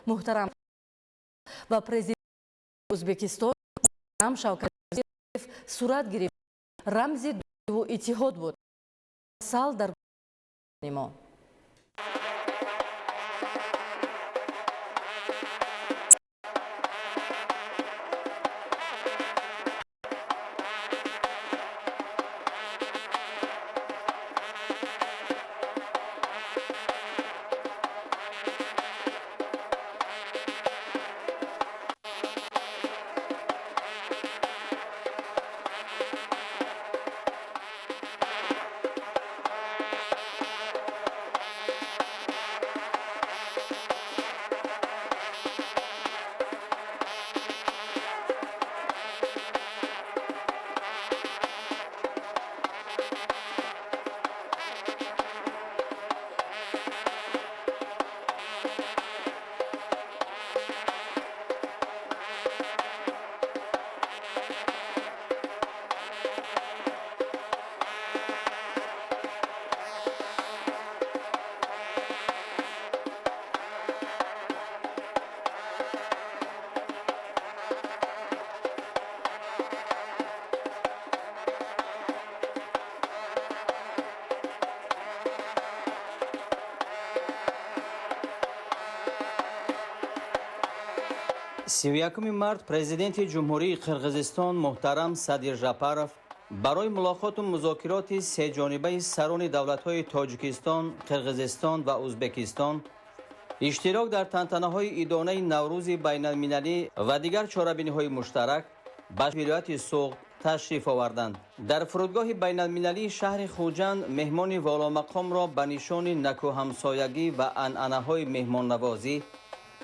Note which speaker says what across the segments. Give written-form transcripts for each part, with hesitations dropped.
Speaker 1: محترم و پرزیدنت ازبکستان شوکت میرزیویف صورت گرفت. رمز دوستی و اتحاد بود. سال در ما
Speaker 2: سیویکم مرد پرزیدنت جمهوری قرقیزستان محترم صدر جاپارов برای ملاقات و مذاکرات سه جانبه سران دولت‌های تاجیکستان، قرقیزستان و ازبکستان اشتراک در تنتنه‌های ادانه نوروز بین‌المللی و دیگر چاره‌بینی‌های مشترک به ولایت سوغد تشریف آوردند. در فرودگاه بین‌المللی شهر خوجند مهمان والامقام را به نشان نکو همسایگی و عنعنه‌های مهمان نوازی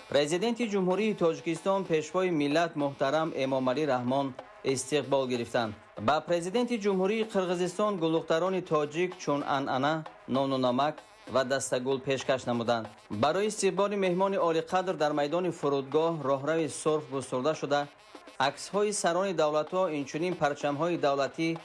Speaker 2: پرزیدنت جمهوری تاجیکستان پیشوای ملت محترم امامعلی رحمان استقبال گرفتند. با پرزیدنت جمهوری قرقیزستان گلوختران تاجیک چون عنعنه نان و نمک و دستگل پیشکش نمودند. برای استقبال مهمان عالی قدر در میدان فرودگاه راهروی سرخ گسترده شده، عکس‌های سران دولت‌ها اینچنین پرچم‌های دولتی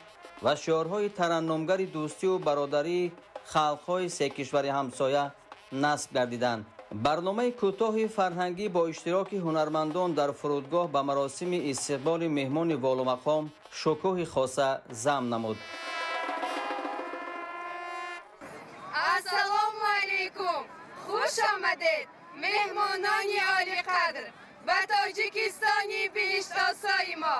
Speaker 2: و شعارهای ترنمگر دوستی و برادری خلق‌های سه کشور همسایه نصب گردیدند. برنامه کوتاه فرهنگی با اشتراک هنرمندان در فرودگاه به مراسم استقبال مهمان والامقام شکوه خاصه ضم نمود.
Speaker 3: السلام علیکم، خوش آمدید مهمانان عالی قدر و تاجیکستانی بهشت آسای ما.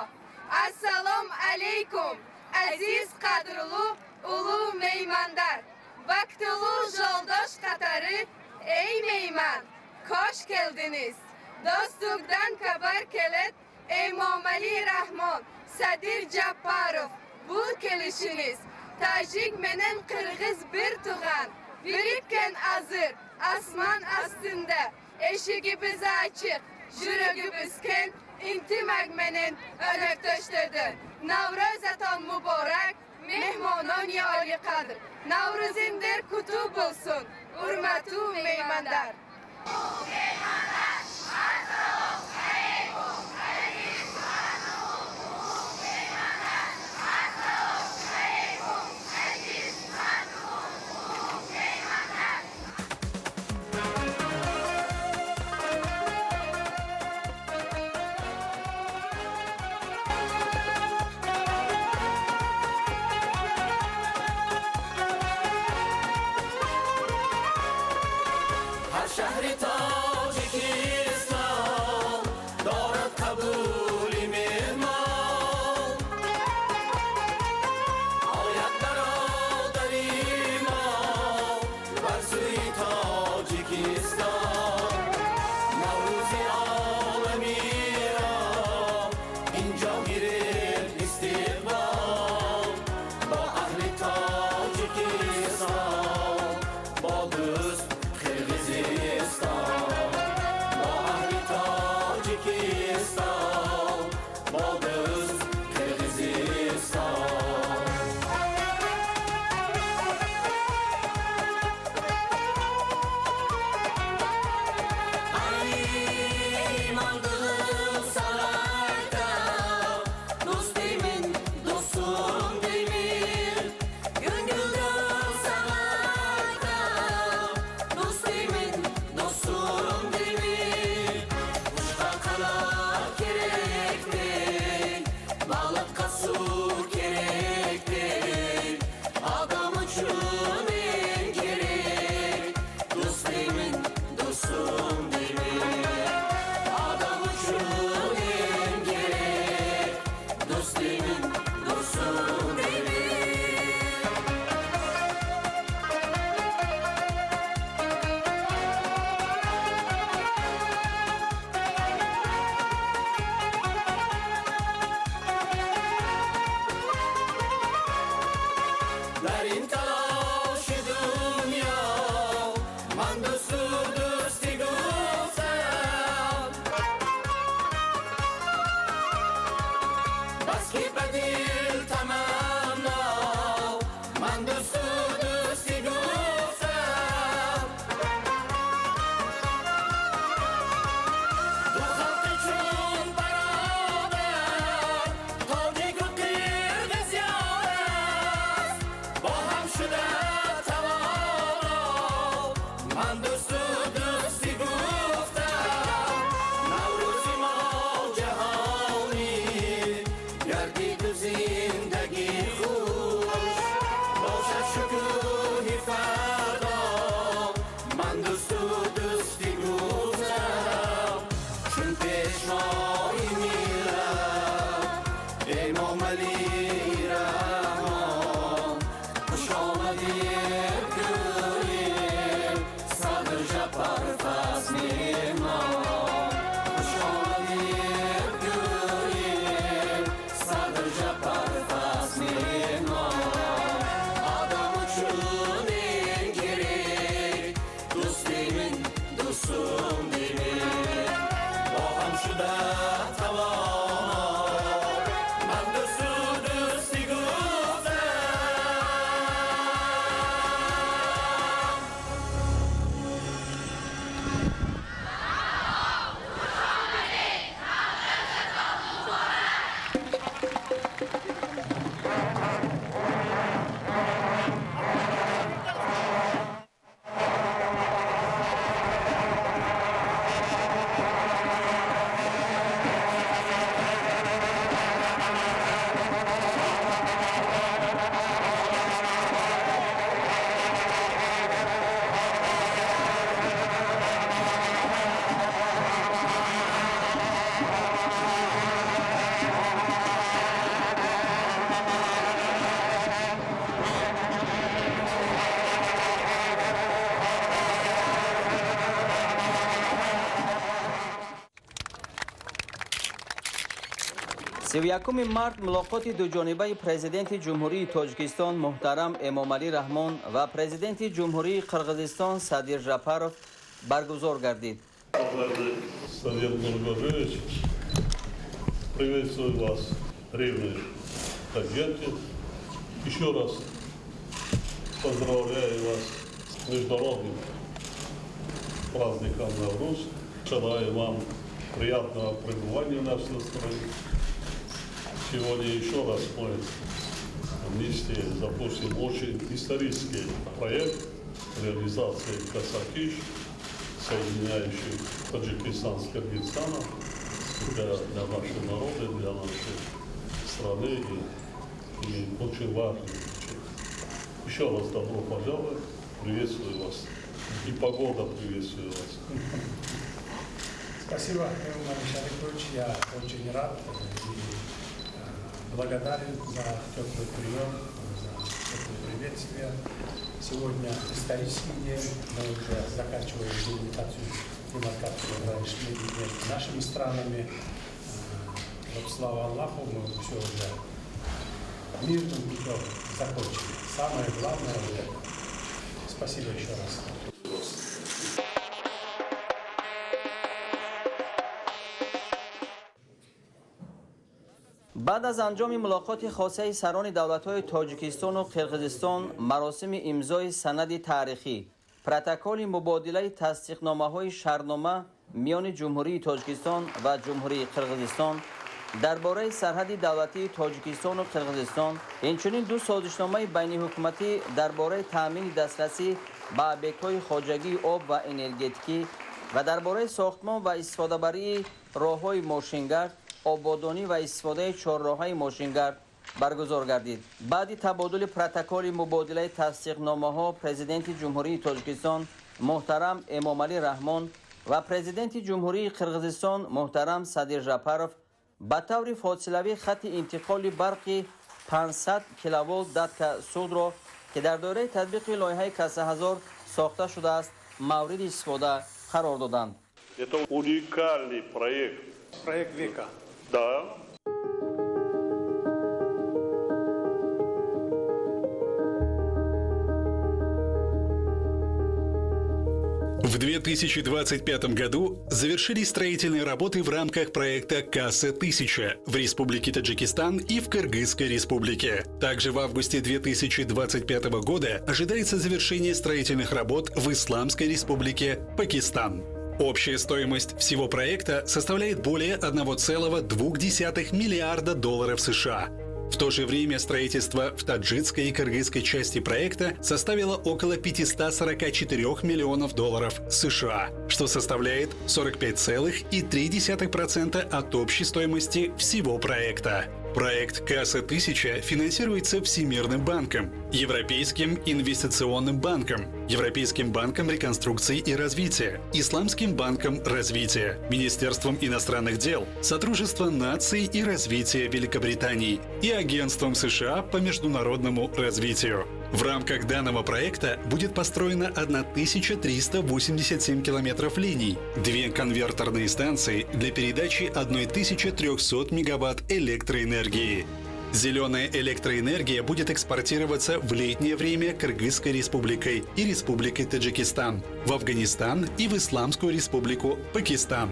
Speaker 3: السلام علیکم عزیز قدرلو اولو میماندار وقتلو جالداش قطری. Ey meyman, hoş geldiniz. Dostluktan haber kelet Emomali Rahman, Sadir Japarov. Bu gelişiniz. Tacik menen Kırgız bir tuğan. Biripken hazır, asman astında. Eşiğimiz açık, jürüğümüzken intimak menen önektaştırdı. Navrazaton mübarek, mehmanani Ali Kadir. Navruzindir kutub olsun. Hürmetu meymandar.
Speaker 4: شهر تاجیک
Speaker 2: سی март мулоқоти дуҷонибаи президенти ҷумҳурии тоҷикистон муҳтарам Эмомалӣ Раҳмон ва президенти ҷумҳурии Қирғизистон Садир Жапаров баргузор гардид.
Speaker 4: Садир Нургожевич, приветствую вас, ревные студенты. Еще раз поздравляю вас с международным праздником Навруз. Желаю вам приятного пребывания в нашей стране. Сегодня еще раз мы вместе запустим очень исторический проект реализации Касакиш, соединяющий Таджикистан с Кыргызстаном для нашего народа, для нашей страны и очень важный. Еще раз добро пожаловать, приветствую вас. И погода приветствую вас.
Speaker 5: Спасибо, Эмомалий Шарипович, я очень рад и благодарен за теплый прием, за теплое приветствие. Сегодня исторический день, мы уже заканчиваем делимитацию, демаркацию между нашими странами. Вот слава Аллаху, мы все уже мирным путем закончили. Самое главное вот это. Спасибо еще раз.
Speaker 2: بعد از انجام ملاقات خاصه سران دولت‌های تاجیکستان و قرقیزستان، مراسم امضای سند تاریخی، پروتکل مبادله تصدیقنامه‌های شهرنامه میان جمهوری تاجیکستان و جمهوری قرقیزستان درباره سرحد دولتی تاجیکستان و قرقیزستان، همچنین دو سازشنامه بین حکومتی درباره تامین دسترسی به ابیکت‌های خواجگی آب و انرژتیکی و درباره ساختمان و استفاده بری راه‌های ماشینگرد، آبادانی و استفاده چهارراه‌های ماشینگرد برگزار گردید. بعد تبادل پروتکل مبادله تصدیقنامه‌ها، پرزیدنت جمهوری تاجیکستان محترم امامعلی رحمان و پرزیدنت جمهوری قرقیزستان محترم صدیر ژاپارов به طور فاصلوی خط انتقال برقی 500 کیلوولت دادک سود را که در دوره تطبیق لایحه کسه هزار ساخته شده است مورد استفاده قرار دادند.
Speaker 4: Это уникальный проект.
Speaker 5: Проект века.
Speaker 4: Да.
Speaker 6: В 2025 году завершились строительные работы в рамках проекта «Касса-1000» в Республике Таджикистан и в Кыргызской Республике. Также в августе 2025 года ожидается завершение строительных работ в Исламской Республике Пакистан. Общая стоимость всего проекта составляет более 1,2 миллиарда долларов США. В то же время строительство в таджикской и кыргызской части проекта составило около 544 миллионов долларов США, что составляет 45,3% от общей стоимости всего проекта. Проект «Касса-1000» финансируется Всемирным банком, Европейским инвестиционным банком, Европейским банком реконструкции и развития, Исламским банком развития, Министерством иностранных дел, Содружеством наций и развития Великобритании и Агентством США по международному развитию. В рамках данного проекта будет построено 1387 километров линий, 2 конверторные станции для передачи 1300 мегаватт электроэнергии. Зеленая электроэнергия будет экспортироваться в летнее время Кыргызской республикой и Республикой Таджикистан, в Афганистан и в Исламскую республику Пакистан.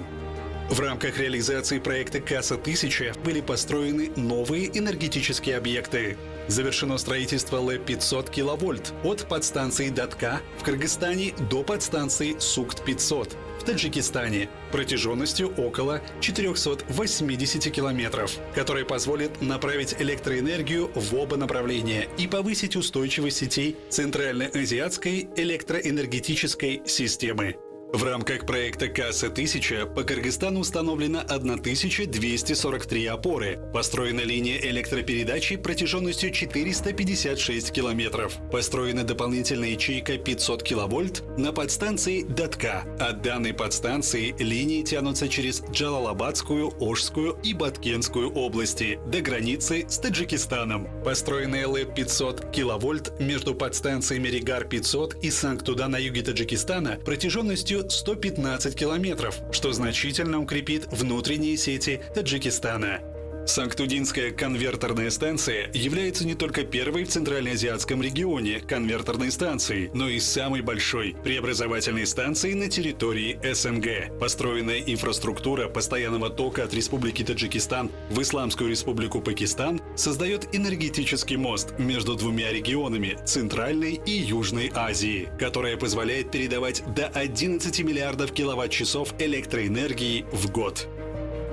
Speaker 6: В рамках реализации проекта «Касса-1000» были построены новые энергетические объекты. Завершено строительство ЛЭП-500 киловольт от подстанции Датка в Кыргызстане до подстанции Сукт-500 в Таджикистане протяженностью около 480 километров, который позволит направить электроэнергию в оба направления и повысить устойчивость сетей Центральноазиатской электроэнергетической системы. В рамках проекта «Касса-1000» по Кыргызстану установлено 1243 опоры. Построена линия электропередачи протяженностью 456 километров. Построена дополнительная ячейка 500 киловольт на подстанции Датка. От данной подстанции линии тянутся через Джалалабадскую, Ошскую и Баткенскую области до границы с Таджикистаном. Построенная ЛЭП-500 киловольт между подстанциями Регар-500 и Санктуда на юге Таджикистана протяженностью 115 километров, что значительно укрепит внутренние сети Таджикистана. Санктудинская конверторная станция является не только первой в Центральноазиатском регионе конверторной станцией, но и самой большой преобразовательной станцией на территории СНГ. Построенная инфраструктура постоянного тока от Республики Таджикистан в Исламскую республику Пакистан создает энергетический мост между двумя регионами Центральной и Южной Азии, которая позволяет передавать до 11 миллиардов киловатт-часов электроэнергии в год.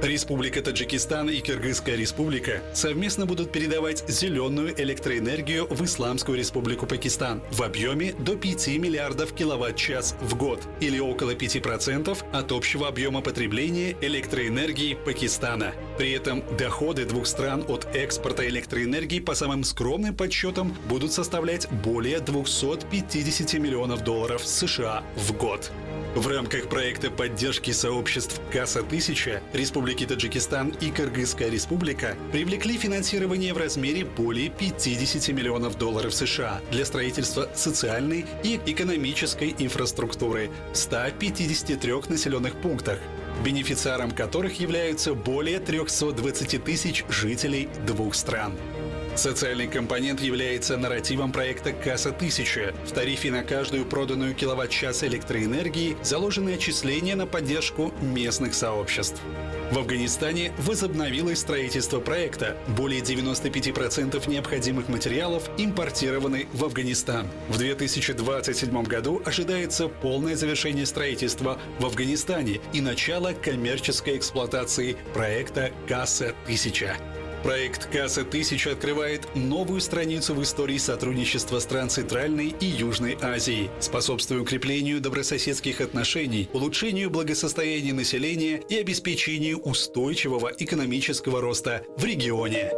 Speaker 6: Республика Таджикистан и Кыргызская республика совместно будут передавать зеленую электроэнергию в Исламскую республику Пакистан в объеме до 5 миллиардов киловатт-час в год, или около 5% от общего объема потребления электроэнергии Пакистана. При этом доходы двух стран от экспорта электроэнергии по самым скромным подсчетам будут составлять более 250 миллионов долларов США в год. В рамках проекта поддержки сообществ «Касса-1000» Республики Таджикистан и Кыргызская республика привлекли финансирование в размере более 50 миллионов долларов США для строительства социальной и экономической инфраструктуры в 153 населенных пунктах, бенефициаром которых являются более 320 тысяч жителей двух стран. Социальный компонент является нарративом проекта «Касса-1000». В тарифе на каждую проданную киловатт-час электроэнергии заложены отчисления на поддержку местных сообществ. В Афганистане возобновилось строительство проекта. Более 95% необходимых материалов импортированы в Афганистан. В 2027 году ожидается полное завершение строительства в Афганистане и начало коммерческой эксплуатации проекта «Касса-1000». Проект «Касса-1000» открывает новую страницу в истории сотрудничества стран Центральной и Южной Азии, способствуя укреплению добрососедских отношений, улучшению благосостояния населения и обеспечению устойчивого экономического роста в регионе.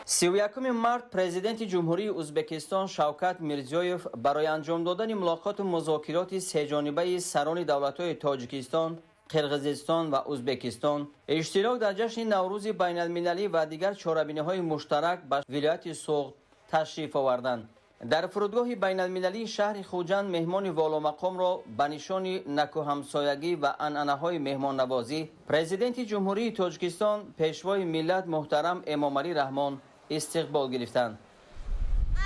Speaker 2: 31 март президенти ҷумҳурии Узбекистон Шавкат Мирзиёев барои анҷом додани мулоқоту музокироти сеҷонибаи сарони давлатҳои Тоҷикистон, Қирғизистон ва Узбекистон иштирок дар ҷашни Наврӯзи байналмилалӣ ва дигар чорабиниҳои муштарак ба вилояти Суғд ташриф оварданд. дар фурудгоҳи байналмилалии шаҳри Хуҷанд меҳмони воломақомро ба нишони накӯҳамсоягӣ ва анъанаҳои меҳмоннавозӣ президенти ҷумҳурии Тоҷикистон пешвои миллат муҳтарам Эмомалӣ Раҳмон истиқбол гирифтанд.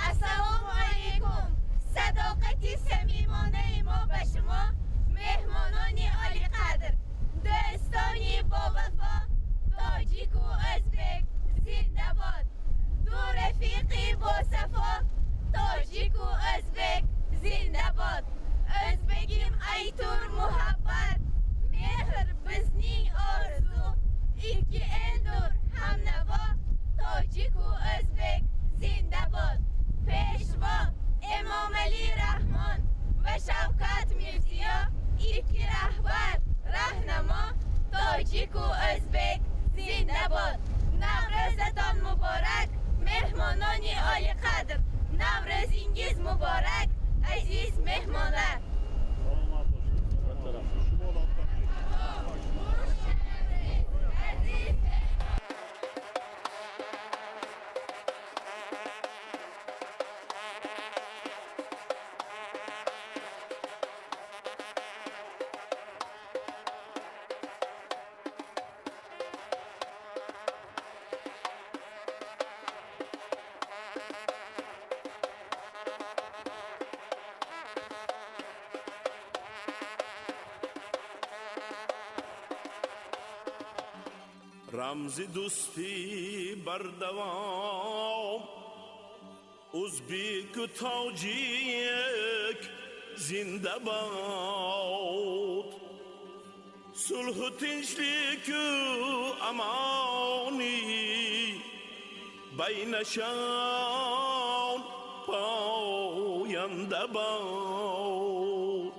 Speaker 3: ассалому алайкум. Садоқати самимонаи мо ба шумо меҳмонони олиқадр, дӯстони бовафо тоҷику ӯзбек зиндабод. ду рафиқи босафо тоҷику ӯзбек зиндабод. Ӯзбегим айтур муҳаббат, меҳр bizning орзу, ikki endur hamnavo тоҷику ӯзбек зиндабод. Пешво Эмомалӣ Раҳмон ва Шавкат Мирзиё, ikki раҳбар, раҳнамо тоҷику ӯзбек зиндабод. Наврӯзатон муборак, меҳмонони олиқадр. Наврӯзингиз муборак, азиз меҳмонlar.
Speaker 7: رمز دوستی بردوام ازبیک و تاجیک زنده باد. صلح و تنشلیک و امانی بینشان پاینده باد.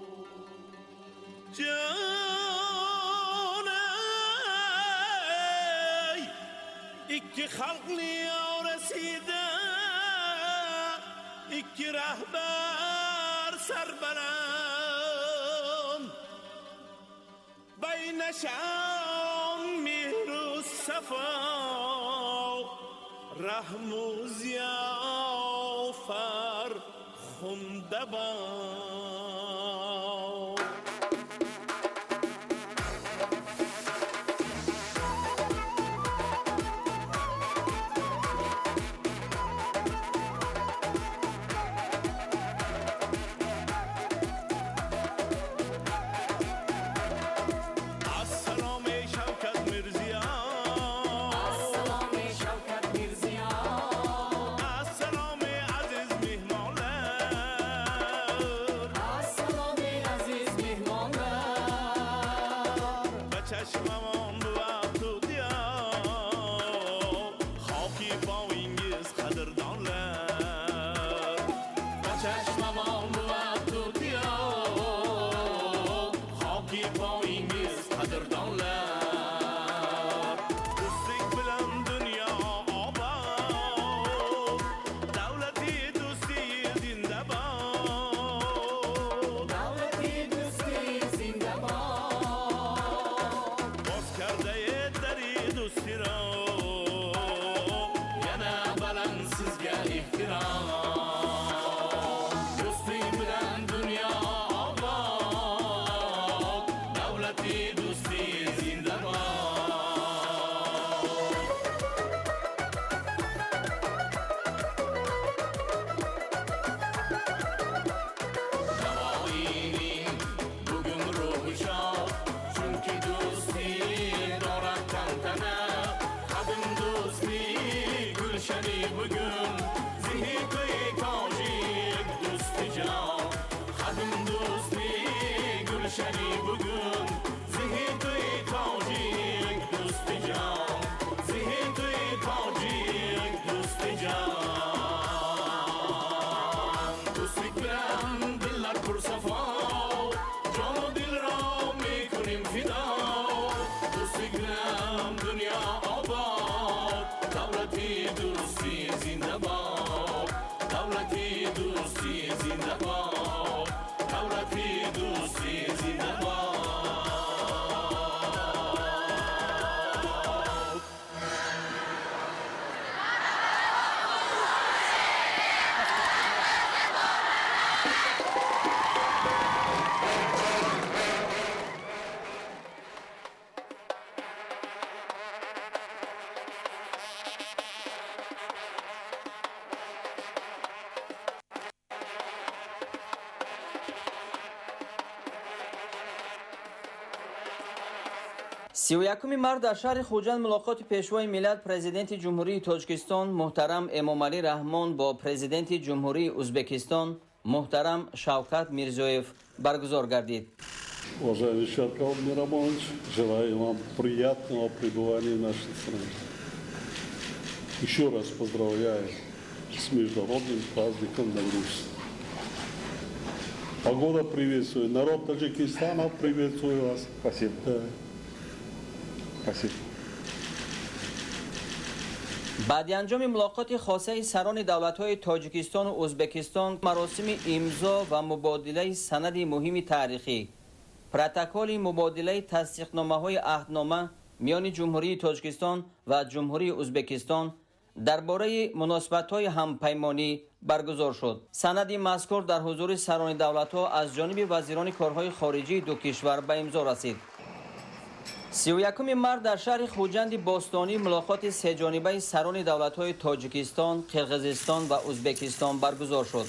Speaker 7: İki halklıya reside, iki rahber serberem, beyneşan mihru sefa, rahmu ziyafer hundeban. Dünya abad, davleti dursi
Speaker 2: 31 март дар шаҳри Хуҷанд мулоқоти пешвои миллат президенти ҷумҳурии Тоҷикистон муҳтарам Эмомалӣ Раҳмон бо президенти ҷумҳурии Узбекистон муҳтарам Шавкат Мирзиёев баргузор гардид.
Speaker 4: Уважаемый Шавкат Миромонович, желаю вам приятного пребывания в нашей стране. Еще раз поздравляю с международным праздником Навруз. Погода приветствую. Народ Таджикистана приветствую вас.
Speaker 8: Спасибо.
Speaker 4: Да.
Speaker 8: Спасибо.
Speaker 2: баъди анҷоми мулоқоти хосаи сарони давлатҳои Тоҷикистону Узбекистон маросими имзо ва мубодилаи санади муҳими таърихӣ, протоколи мубодилаи тасдиқномаҳои аҳднома миёни ҷумҳурии Тоҷикистон ва ҷумҳурии Узбекистон дар бораи муносибатҳои ҳампаймонӣ баргузор шуд. санади мазкур дар ҳузури сарони давлатҳо аз ҷониби вазирони корҳои хориҷии ду кишвар ба имзо расид. 31 март дар шаҳри Хуҷанди Бостонӣ мулоқоти сеҷонибаи сарони давлатҳои Тоҷикистон, Қирғизистон ва Узбекистон баргузор шуд.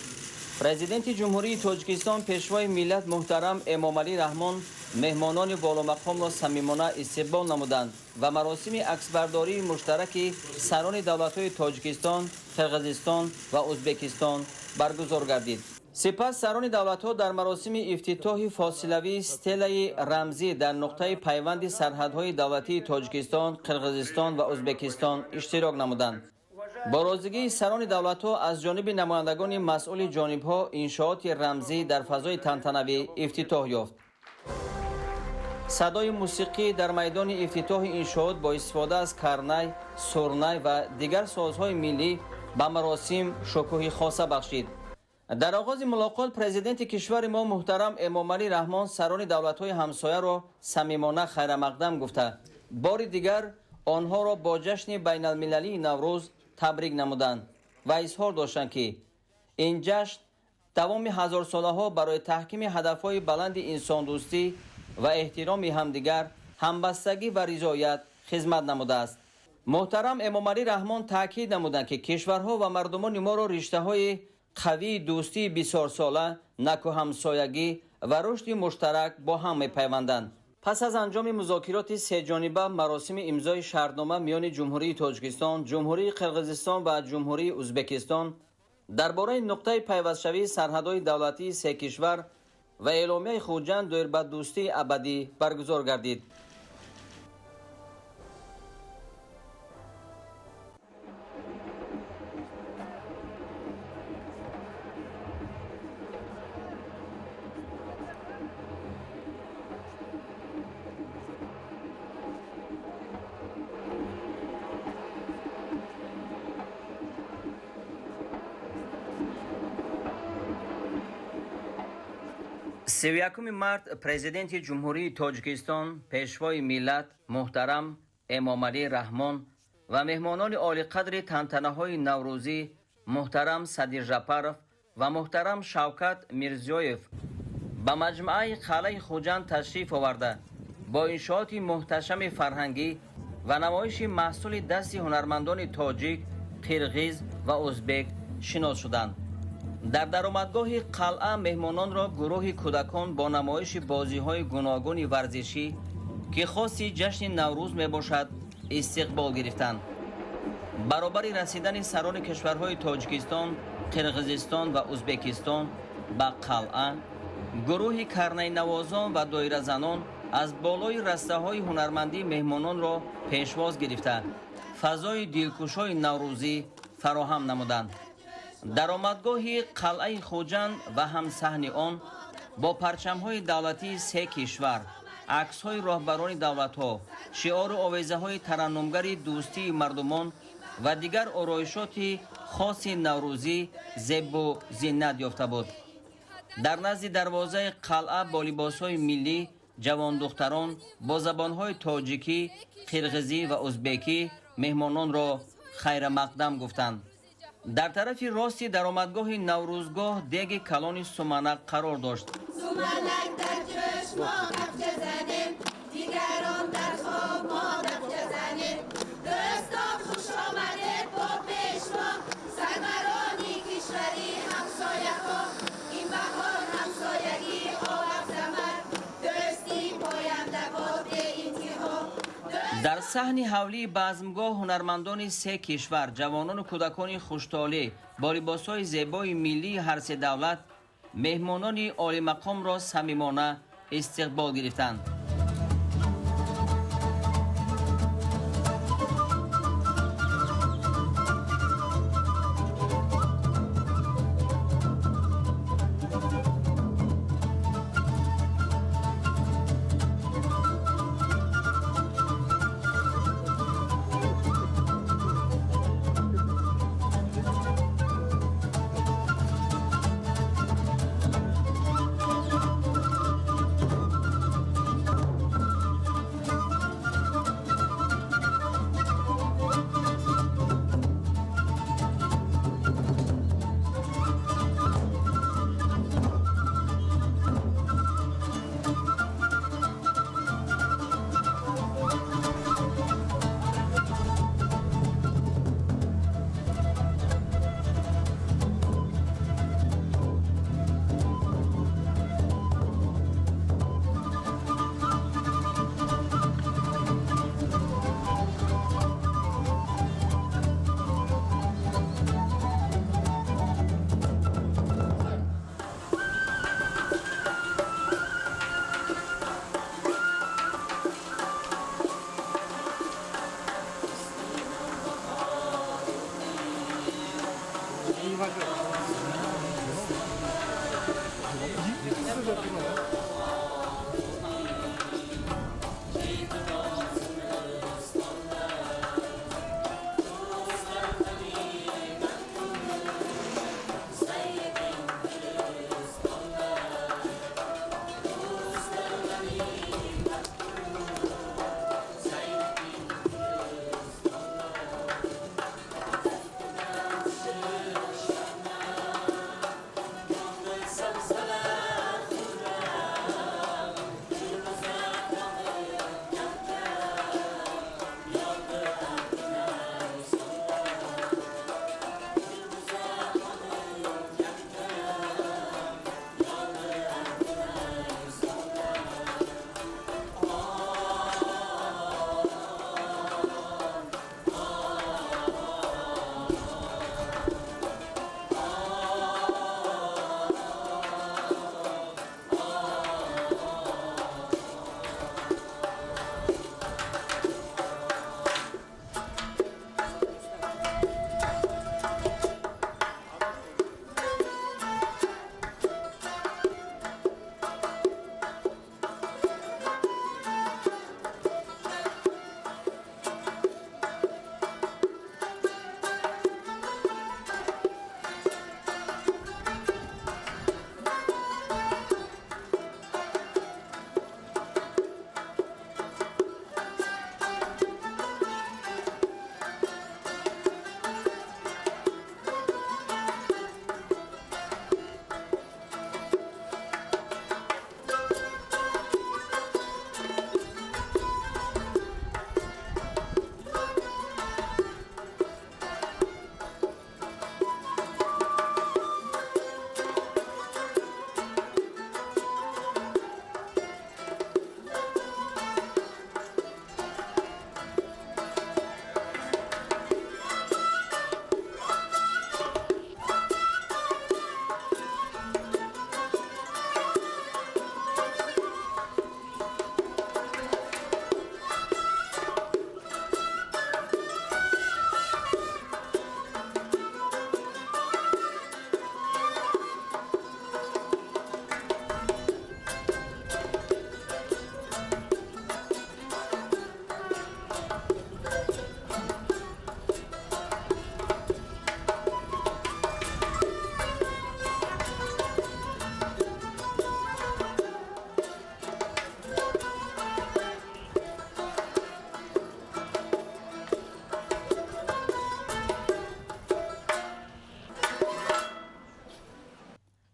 Speaker 2: президенти ҷумҳурии Тоҷикистон пешвои миллат муҳтарам Эмомалӣ Раҳмон меҳмонони воломақомро самимона истиқбол намуданд ва маросими аксбардории муштараки сарони давлатҳои Тоҷикистон, Қирғизистон ва Узбекистон баргузор гардид. сипас сарони давлатҳо дар маросими ифтитоҳи фосилавии стелаи рамзӣ дар нуқтаи пайванди сарҳадҳои давлатии Тоҷикистон, Қирғизистон ва Узбекистон иштирок намуданд. бо розигии сарони давлатҳо аз ҷониби намояндагони масъули ҷонибҳо иншооти рамзӣ дар фазои тантанавӣ ифтитоҳ ёфт. садои мусиқӣ дар майдони ифтитоҳи иншоот бо истифода аз карнай, сурнай ва дигар созҳои миллӣ ба маросим шукӯҳи хоса бахшид. дар оғози мулоқот президенти кишвари мо муҳтарам Эмомалӣ Раҳмон сарони давлатҳои ҳамсояро самимона хайрамақдам гуфта, бори дигар онҳоро бо ҷашни байналмилалии Наврӯз табрик намуданд ва изҳор доштанд, ки ин ҷашн тамоми ҳазорсолаҳо барои таҳкими ҳадафҳои баланди инсондӯстӣ ва эҳтироми ҳамдигар, ҳамбастагӣ ва ризоят хизмат намудааст. муҳтарам Эмомалӣ Раҳмон таъкид намуданд, ки кишварҳо ва мардумони моро риштаҳои қавии дӯстии бисёрсола, наку ҳамсоягӣ ва рушди муштарак бо ҳам мепайванданд. пас аз анҷоми музокироти сеҷониба маросими имзои шаҳрнома миёни ҷумҳурии Тоҷикистон, ҷумҳурии Қирғизистон ва ҷумҳурии Узбекистон дар бораи нуқтаи пайвастшавии сарҳадҳои давлатии се кишвар ва эъломияи Хуҷанд доир ба дӯстии абадӣ баргузор гардид. سویکم مرد پرزیدنت جمهوری تاجیکستان پیشوای ملت محترم امامعلی رحمان و مهمانان عالی قدر تنتنه‌های نوروزی محترم صدیر جعفرов و محترم شوکت میرزیویف به مجمع قلعه خوجند تشریف آورده با انشاءات محتشم فرهنگی و نمایش محصول دست هنرمندان تاجیک، قرغیز و ازبک شناس شدند. در درآمدگاه قلعه مهمانان را گروه کودکان با نمایش بازی‌های گوناگون ورزشی که خاصی جشن نوروز میباشد استقبال گرفتند. برابر رسیدن سران کشورهای تاجیکستان، قرغیزستان و ازبکستان به قلعه، گروه کرنه نوازان و دایره زنان از بالای رسته‌های هنرمندی مهمانان را پیشواز گرفته فضای دلکشای نوروزی فراهم نمودند. درآمدگاه قلعه خوجند و همصحن آن با پرچم‌های دولتی سه کشور، عکس‌های راهبران دولت‌ها، شعار و آویزه‌های ترنمگری دوستی مردمان و دیگر آرایشات خاص نوروزی زیب و زینت یافته بود. در نزد دروازه قلعه با لباس‌های ملی جوان دختران با زبان‌های تاجیکی، قرغیزی و ازبکی مهمانان را خیر مقدم گفتند. در طرف راستی درآمدگاه نوروزگاه دیگ کلان سومنک قرار داشت.
Speaker 3: سومنک در جشن ما نقشه زنیم، دیگران در خواب ما نقشه زنیم. دوستان خوش آمدید با پیشوا، سرورانی کشوری همسایه ها. این بهار همسایگی آب زمر، دوستی پاینده باد انتها.
Speaker 2: صحن حولی بزمگاه هنرمندان سه کشور، جوانان و کودکان خوش‌طالع با لباس‌های زیبای ملی هر سه دولت مهمانان عالی مقام را صمیمانه استقبال گرفتند.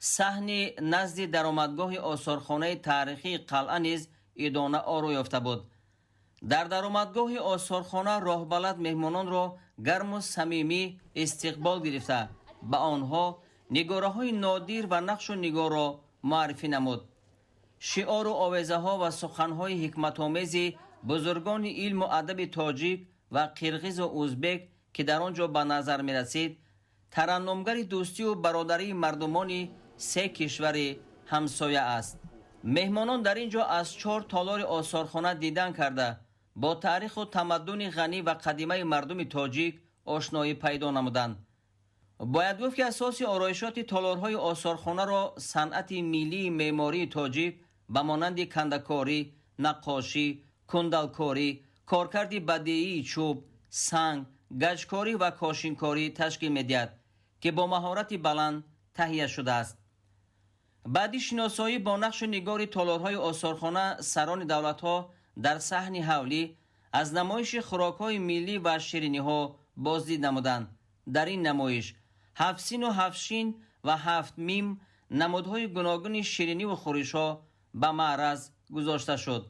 Speaker 2: صحن نزد درآمدگاه آثارخانه تاریخی قلعه نیز ادامه آرا یافته بود. در درآمدگاه آثارخانه راهبلد مهمانان را گرم و صمیمی استقبال گرفته به آنها نگاره‌های نادر و نقش و نگار را معرفی نمود. شعار و آوازه‌ها و سخن‌های حکمت‌آمیز بزرگان علم و ادب تاجیک و قرغیز و ازبک که در آنجا به نظر می رسید ترنمگر دوستی و برادری مردمان سه کشور همسایه است. مهمانان در اینجا از 4 تالار آثارخانه دیدن کرده با تاریخ و تمدن غنی و قدیمه مردم تاجیک آشنایی پیدا نمودند. باید گفت که اساس آرایشات تالارهای آثارخانه را صنعت ملی معماری تاجیک به مانند کندکاری، نقاشی، کندلکاری، کارکرد بدیعی چوب، سنگ، گچکاری و کاشینکاری تشکیل می‌دهد که با مهارت بلند تهیه شده است. بعدی شناسایی با نقش نگار تالارهای آثارخانه سران دولت‌ها در صحن حولی از نمایش خوراک‌های ملی و شیرینی‌ها بازدید نمودند. در این نمایش 7 سین و 7 شین و 7 میم نمادهای گوناگون شیرینی و خورش‌ها به معرض گذاشته شد.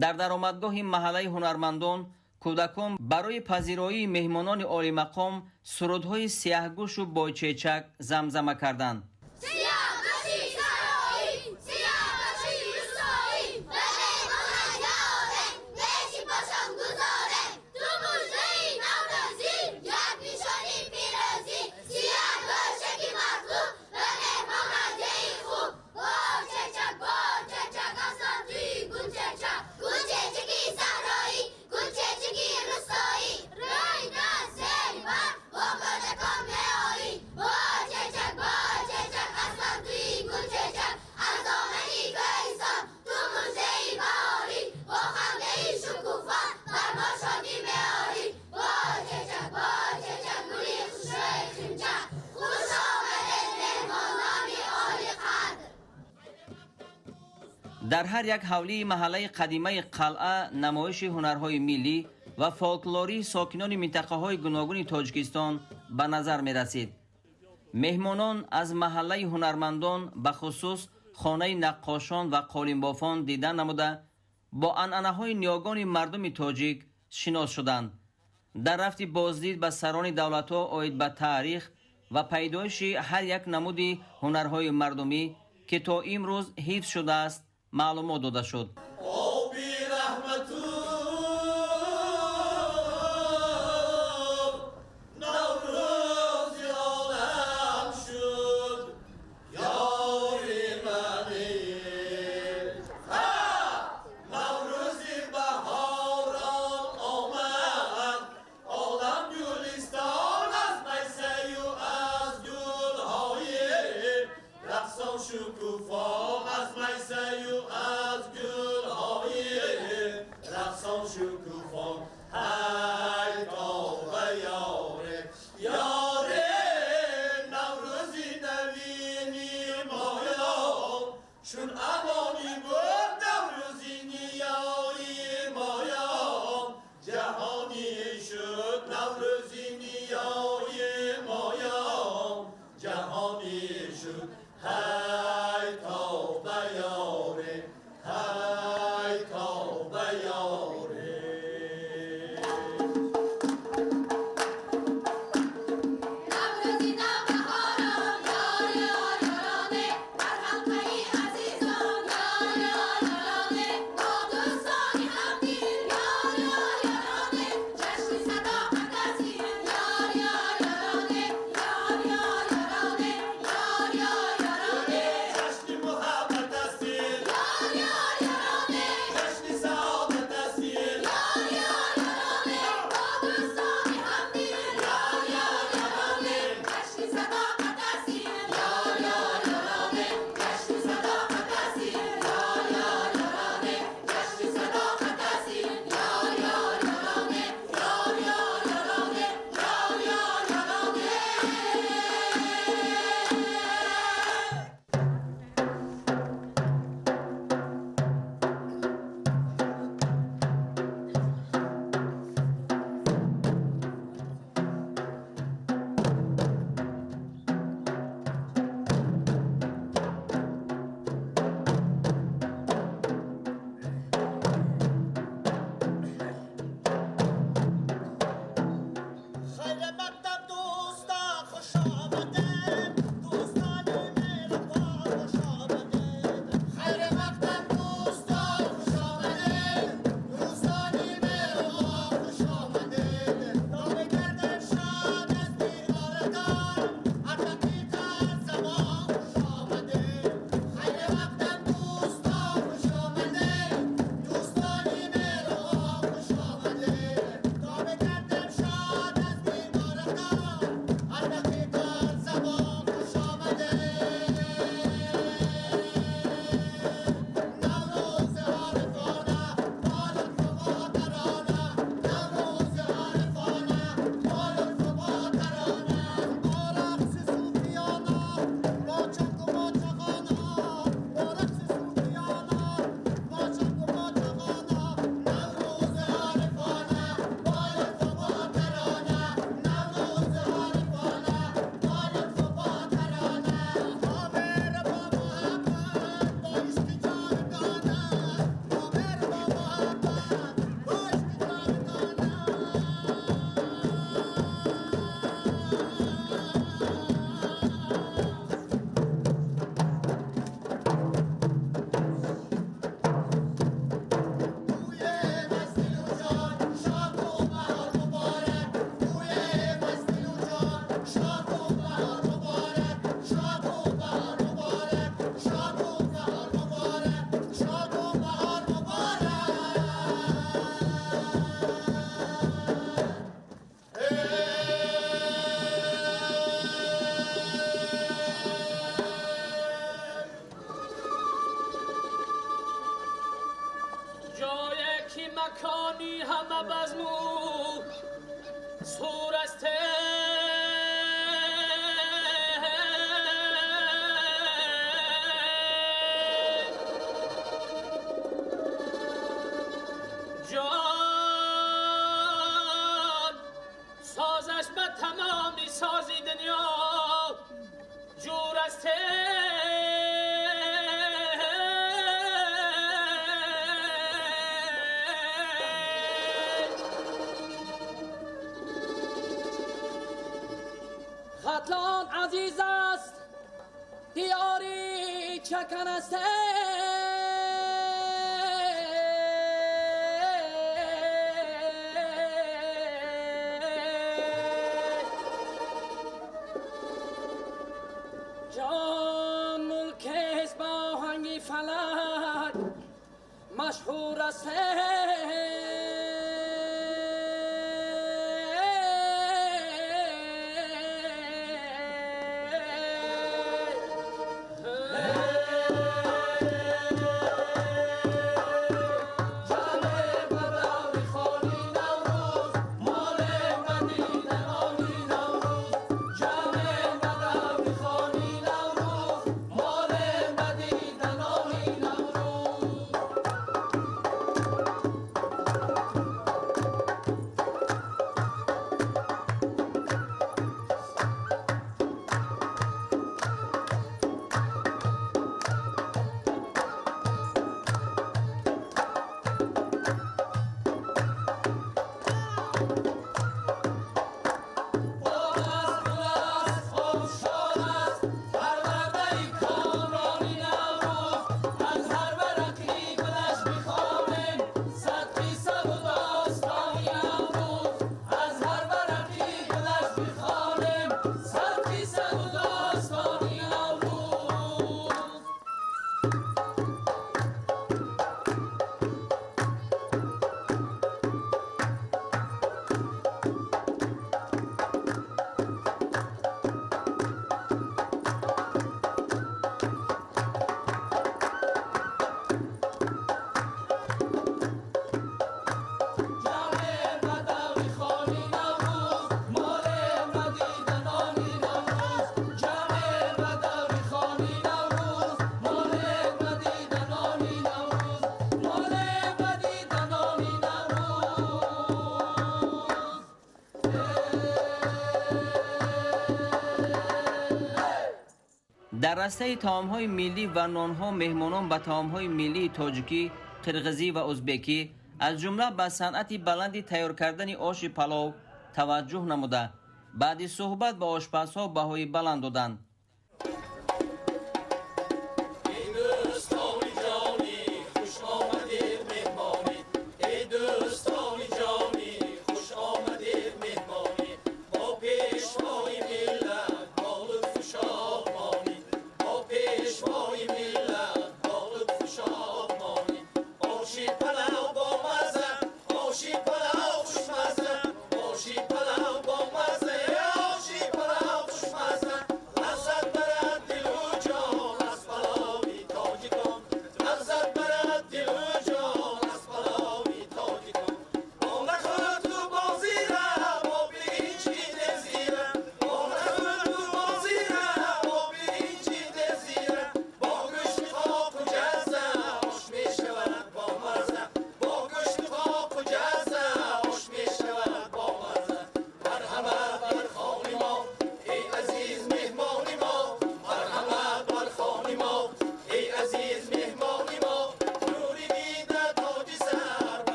Speaker 2: در درآمدگاه محله هنرمندان کودکان برای پذیرایی مهمانان عالی مقام سرودهای سیاهگوش و بایچه‌چک زمزمه کردند. در هر یک حولی محله قدیمه قلعه نمایش هنرهای ملی و فولکلوری ساکنان منطقه های گوناگون تاجیکستان به نظر می رسید. مهمانان از محله هنرمندان به خصوص خانه نقاشان و قالینبافان دیدن نموده با عنعنه های نیاگان مردم تاجیک شناس شدند. در رفت بازدید به سران دولت ها آید به تاریخ و پیدایش هر یک نمود هنرهای مردمی که تا امروز حفظ شده است معلومات داده شد.
Speaker 7: شکوفا از میسه طوفان های توبه یاره یاره نوروزی نوینی مایا چون امانی بود نوروزی نیایی مایا جهانی شد نوروزی نیایی مایا جهانی شد های توبه یاره های توبه یاره
Speaker 3: نوروزی نوبهاران یار یار یارانه در حلقه عزیزان یار یار یارانه با دوستانی همدین یار یار یارانه جشن صداقت عزیز یار یار یارانه یار یار یارانه یار یار یارانه
Speaker 7: جشن محبت استیم
Speaker 3: یار یار یارانه
Speaker 7: جشن سعادت استیم
Speaker 3: یار یار یارانه با دوستانی همدین یار یار یارانه جشن صداقت عزیز یار یار یارانه جشن صداقت عزیز یار یار یارانه جشن صداقت عزیز یار یار یارانه یار یار یارانه یار یار یارانه
Speaker 7: خیر مقدم دوستا خوش آمدید دوستان مهربان خوش آمدید
Speaker 3: خیر مقدم دوستا خوش آمدید دوستانی مهربان خوش آمدید
Speaker 7: تا بگردن شاد از دیدارگان هر دقیقه از زمان خوش آمدید
Speaker 3: خیر مقدم دوستا خوش آمدید دوستانی مهربان خوش آمدید
Speaker 7: تا بگردن شاد از دیدارگان هر دقیقه از زمان خوش آمدید نوروز عارفانه با لطف و با ترانه نوروز عارفانه با لطف و با ترانه با رقص صوفیانه با چنگ و با چغانه با رقص صوفیانه با چنگ و با چغانه نوروز عارفانه با لطف و با ترانه نوروز عارفانه با لطف و با ترانه عامر با محبت با عشق جاودانه عامر با محبت با عشق بوی مستی و جان شاد و بهار مبارک بوی مستی و جان شاد و بهار مبارک شاد و بهار مبارک شاد و بهار مبارک شاد و بهار
Speaker 9: جای کی مکانی همه بزمو سورسته جان سازش به تمامی سازی دنیا جورسته خطلان عزیز است دیاری چکن است جان ملک است با آهنگی فلک مشهور است جان بداوی خالی
Speaker 2: در راسته طعام‌های ملی و نان‌ها مهمانان به طعام‌های ملی تاجیکی، قرغیزی و ازبکی از جمله به صنعت بلند تیار کردن آش پلاو توجه نموده بعد صحبت با آشپزها بهای بلند دادند.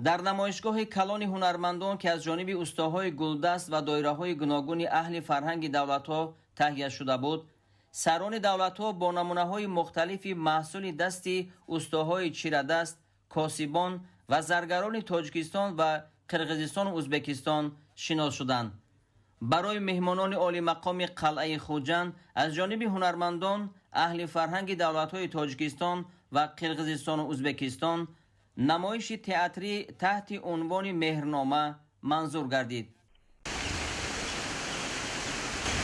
Speaker 2: در نمایشگاه کلان هنرمندان که از جانب استاهای گلدست و دایره‌های گوناگون اهل فرهنگ دولت‌ها تهیه شده بود، سران دولت‌ها با نمونه‌های مختلف محصول دستی استاهای چیردست، کاسبان و زرگران تاجیکستان و قرغیزستان و ازبکستان شناس شدند. برای مهمانان عالی مقام قلعه خوجند از جانب هنرمندان اهل فرهنگ دولت‌های تاجیکستان و قرغیزستان و ازبکستان نمایش تئاتری تحت عنوان مهرنامه منظور گردید.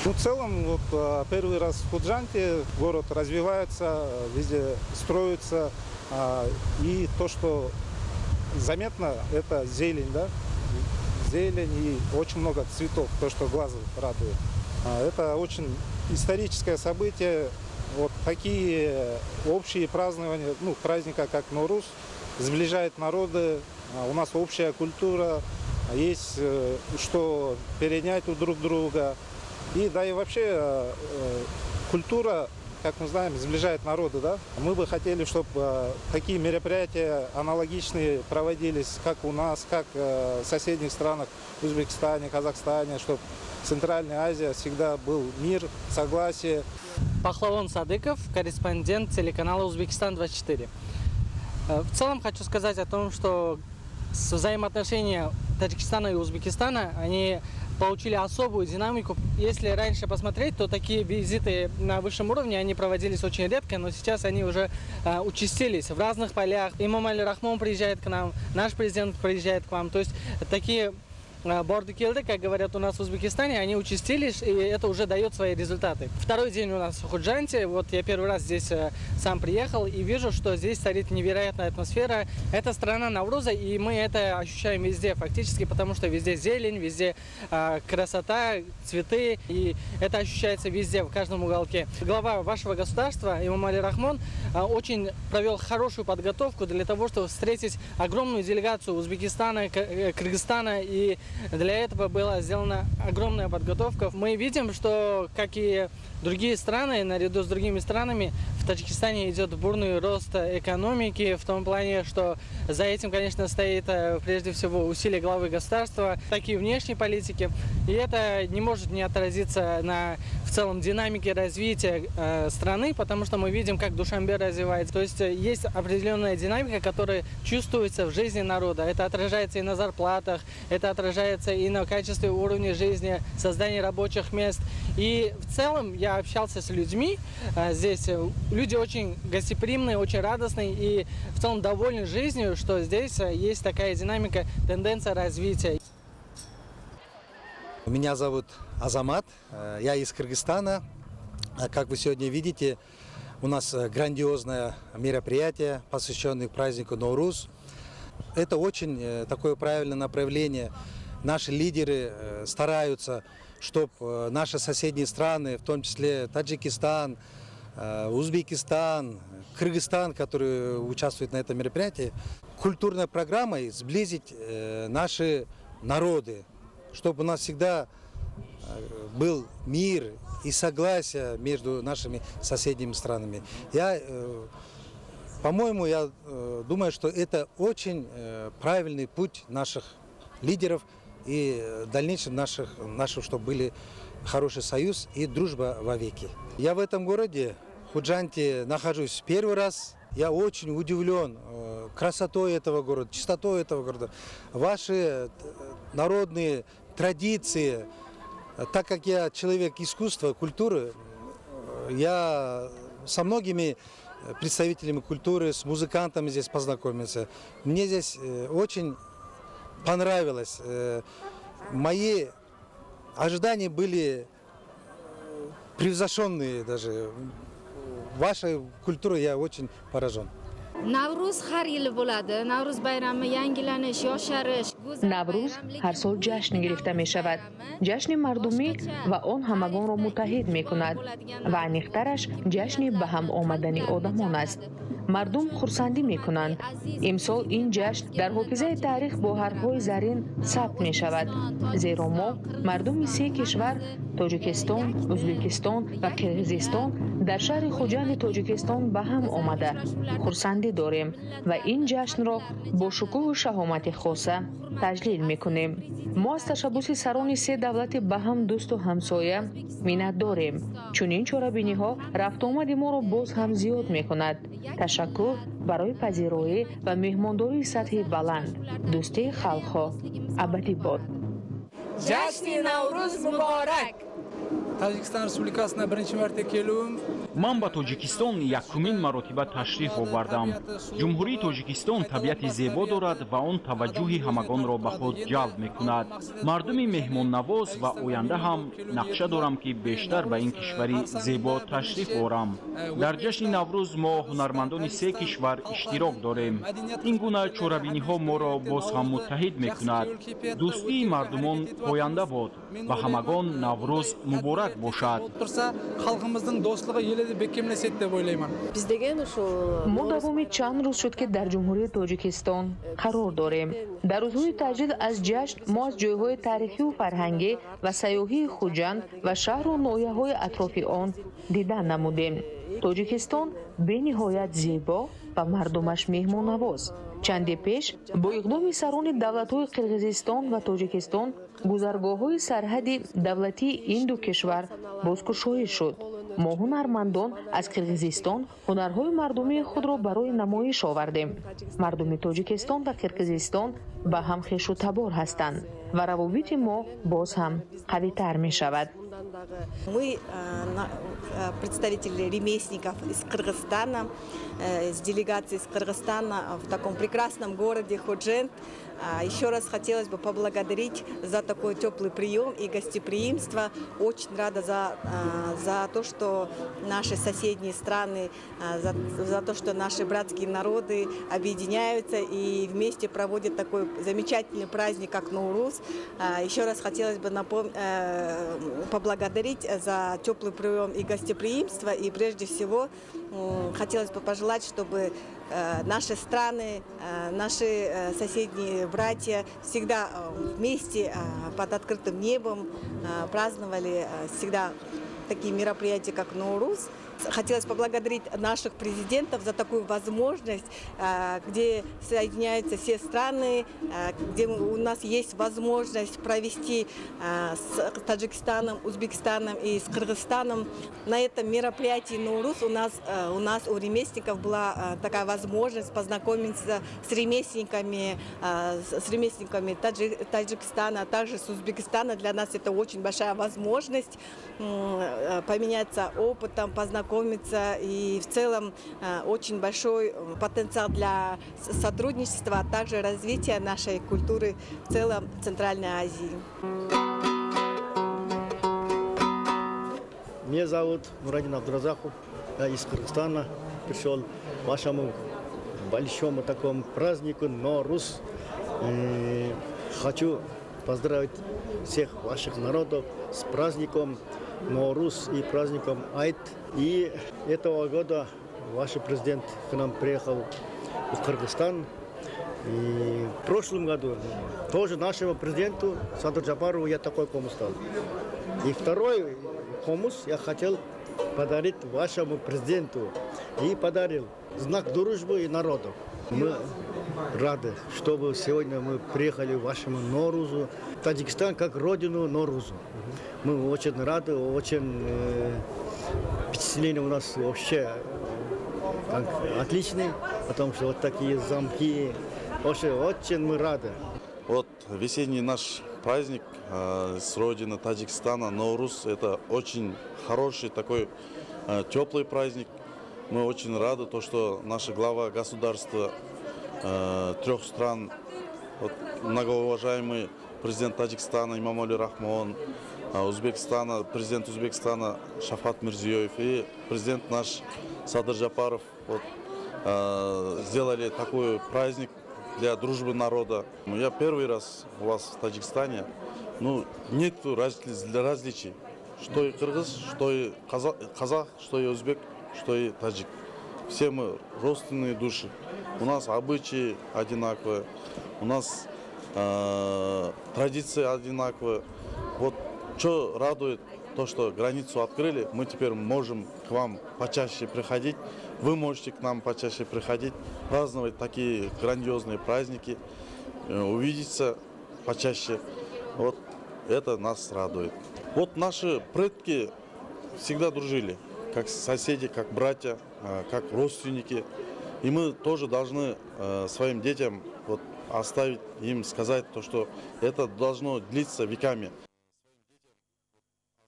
Speaker 10: Ну, в целом, вот первый раз в Худжанте город развивается, везде строится. И то, что заметно, это зелень, да? Зелень и очень много цветов, то, что глазу радует. Это очень историческое событие. Вот такие общие празднования, ну, праздника, как Норуз, сближает народы. У нас общая культура, есть что перенять у друг друга. И да и вообще культура, как мы знаем, сближает народы, да? Мы бы хотели, чтобы такие мероприятия аналогичные проводились как у нас, как в соседних странах, в Узбекистане, Казахстане, чтобы в Центральной Азии всегда был мир, согласие.
Speaker 11: Пахлавон Садыков, корреспондент телеканала «Узбекистан-24». В целом хочу сказать о том, что взаимоотношения Таджикистана и Узбекистана, они получили особую динамику. Если раньше посмотреть, то такие визиты на высшем уровне, они проводились очень редко, но сейчас они уже участились в разных полях. Имам Али Рахмон приезжает к нам, наш президент приезжает к вам. То есть такие бордикелды, как говорят у нас в Узбекистане, они участились, и это уже дает свои результаты. Второй день у нас в Худжанте. Вот я первый раз здесь сам приехал и вижу, что здесь царит невероятная атмосфера. Это страна Навруза, и мы это ощущаем везде фактически, потому что везде зелень, везде красота, цветы, и это ощущается везде, в каждом уголке. Глава вашего государства, Имам Али Рахмон, очень провел хорошую подготовку для того, чтобы встретить огромную делегацию Узбекистана, Кыргызстана, и для этого была сделана огромная подготовка. Мы видим, что, как и другие страны, наряду с другими странами, в Таджикистане идет бурный рост экономики, в том плане, что за этим, конечно, стоит прежде всего усилия главы государства, так и внешней политики. И это не может не отразиться на в целом динамике развития страны, потому что мы видим, как Душанбе развивается. То есть есть определенная динамика, которая чувствуется в жизни народа. Это отражается и на зарплатах, это отражается и на качестве уровня жизни, создании рабочих мест. И в целом я общался с людьми здесь. Люди очень гостеприимные, очень радостные и в целом довольны жизнью, что здесь есть такая динамика, тенденция развития.
Speaker 12: Меня зовут Азамат, я из Кыргызстана. Как вы сегодня видите,
Speaker 10: у нас грандиозное мероприятие, посвященное празднику Ноуруз. Это очень такое правильное направление. Наши лидеры стараются, чтобы наши соседние страны, в том числе Таджикистан, Узбекистан, Кыргызстан, которые участвуют на этом мероприятии, культурной программой сблизить наши народы, чтобы у нас всегда был мир и согласие между нашими соседними странами. По-моему, я думаю, что это очень правильный путь наших лидеров и в дальнейшем наших, чтобы были хороший союз и дружба вовеки. Я в этом городе, Худжанте, нахожусь первый раз. Я очень удивлен красотой этого города, чистотой этого города, ваши народные традиции. Так как я человек искусства, культуры, я со многими представителями культуры, с музыкантами здесь познакомился. Мне здесь очень понравилось. Мои ожидания были превзошенные даже. Вашей культурой я очень поражен.
Speaker 12: Навруз ҳар сол ҷашн гирифта мешавад. ҷашни мардумӣ ва он ҳамагонро муттаҳид мекунад ва аниқтараш ҷашни ба ҳам омадани одамон аст. мардум хурсандӣ мекунанд. имсол ин ҷашн дар ҳофизаи таърих бо ҳарфҳои зарин сабт мешавад, зеро мо мардуми се кишвар тоҷикистон, ӯзбекистон ва қирғизистон дар шаҳри хуҷанди тоҷикистон ба ҳам омада хурсандӣ дорем ва ин ҷашнро бо шукӯҳу шаҳомати хоса таҷлил мекунем. мо аз ташаббуси сарони се давлати ба ҳам дӯсту ҳамсоя миннатдорем. чунин чорабиниҳо рафтуомади моро боз ҳам зиёд мекунад. ташаккур барои пазироӣ ва меҳмондории сатҳи баланд. дӯстии халқҳо абадӣ бод.
Speaker 9: ҷашни наврӯз муборак.
Speaker 13: Tojikiston Respublikasiga birinchi marta keluvim.
Speaker 14: Ман ба Тоҷикистон якумин маротиба ташриф овардам. Ҷумҳурии Тоҷикистон табиати зебо дорад ва он таваҷҷӯҳи ҳамагонро ба худ ҷалб мекунад. Мардуми меҳмоннавоз ва оянда ҳам нақша дорам ки бештар ба ин кишвари зебо ташриф орам. Дар ҷашни Наврӯз мо ҳунармандони се кишвар иштирок дорем. Ин гуна чорабиниҳо моро боз ҳам муттаҳид мекунад. дӯстии мардумон поянда бод ва ҳамагон Наврӯз муборак бошад.
Speaker 13: Xalqimizning do'stligi yilida bekemlasak deb o'ylayman.
Speaker 12: Biz degan
Speaker 11: мо давоми чанд рӯз шуд ки дар ҷумҳурии Тоҷикистон қарор дорем. дар рӯзҳои таҷдид аз ҷашн мо аз ҷойҳои таърихию фарҳангӣ ва сайёҳии Хуҷанд ва шаҳру ноҳияҳои атрофи он дидан намудем. Тоҷикистон бениҳоят зебо ва мардумаш меҳмоннавоз. чанди пеш бо иқдоми сарони давлатҳои Қирғизистон ва Тоҷикистон гузаргоҳҳои сарҳади давлатии ин ду кишвар бозкушоӣ шуд. мо ҳунармандон аз Қирғизистон ҳунарҳои мардумии худро барои намоиш овардем. мардуми Тоҷикистон ва Қирғизистон ба ҳам хешу табор ҳастанд ва равобити мо боз ҳам қавитар мешавад.
Speaker 15: Мы, представители ремесленников из Кыргызстана, с делегацией из Кыргызстана в таком прекрасном городе Худжент, еще раз хотелось бы поблагодарить за такой теплый прием и гостеприимство. Очень рада за то, что наши соседние страны, за то, что наши братские народы объединяются и вместе проводят такой замечательный праздник, как Ноуруз. Еще раз хотелось бы поблагодарить за теплый прием и гостеприимство. И прежде всего хотелось бы пожелать, чтобы наши страны, наши соседние братья всегда вместе под открытым небом праздновали всегда такие мероприятия, как Ноуруз. Хотелось поблагодарить наших президентов за такую возможность, где соединяются все страны, где у нас есть возможность провести с Таджикистаном, Узбекистаном и с Кыргызстаном. На этом мероприятии Ноуруз у нас, у ремесленников была такая возможность познакомиться с ремесленниками Таджикистана, а также с Узбекистана. Для нас это очень большая возможность поменяться опытом, познакомиться. И в целом очень большой потенциал для сотрудничества, а также развития нашей культуры в целом в Центральной Азии.
Speaker 16: Меня зовут Мурадин Абдуразаков. Я из Кыргызстана пришел к вашему большому такому празднику Норуз. Хочу поздравить всех ваших народов с праздником Норуз и праздником Айт. И этого года ваш президент к нам приехал в Кыргызстан. И в прошлом году тоже нашему президенту Садыр Жапарову я такой комус дал. И второй комус я хотел подарить вашему президенту. И подарил знак дружбы и народу. Мы рады, чтобы сегодня мы приехали в вашему Норузу. Таджикистан как родину Норузу. Мы очень рады, очень впечатление у нас вообще отличное, потому что вот такие замки. Очень мы рады.
Speaker 17: Вот весенний наш праздник с родины Таджикистана, Норуз, это очень хороший такой теплый праздник. Мы очень рады, то, что наша глава государства трех стран, вот, многоуважаемый президент Таджикистана Имамали Рахмон, президент Узбекистана Шафкат Мирзиёев и президент наш Садыр Жапаров вот, сделали такой праздник для дружбы народа. Я первый раз у вас в Таджикистане. Ну, нет различий. Что и кыргыз, что и казах, что и узбек, что и таджик. Все мы родственные души. У нас обычаи одинаковые, у нас традиции одинаковые. Вот что радует, то, что границу открыли, мы теперь можем к вам почаще приходить. Вы можете к нам почаще приходить, праздновать такие грандиозные праздники, увидеться почаще. Вот это нас радует. Вот наши предки всегда дружили, как соседи, как братья, как родственники. И мы тоже должны своим детям вот, оставить им сказать то, что это должно длиться веками.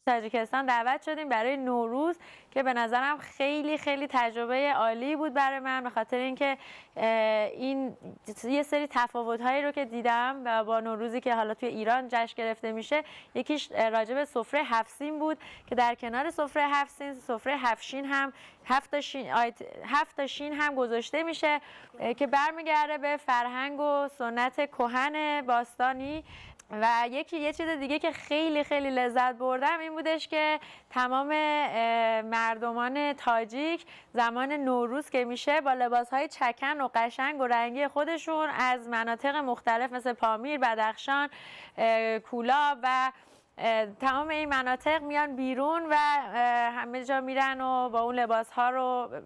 Speaker 18: تاجیکستان دعوت شدیم برای نوروز که به نظرم خیلی تجربه عالی بود برای من، به خاطر اینکه این یه سری تفاوت‌هایی رو که دیدم با نوروزی که حالا توی ایران جشن گرفته میشه. یکیش راجع به سفره هفت‌سین بود که در کنار سفره هفت‌سین سفره هفت‌شین هم هفت تا شین هم گذاشته میشه که برمیگرده به فرهنگ و سنت کهن باستانی. و یه چیز دیگه که خیلی لذت بردم این بودش که تمام مردمان تاجیک زمان نوروز که میشه با لباسهای چکن و قشنگ و رنگی خودشون از مناطق مختلف مثل پامیر، بدخشان، کولاب و تمام این مناطق میان بیرون و همه جا میرن و با اون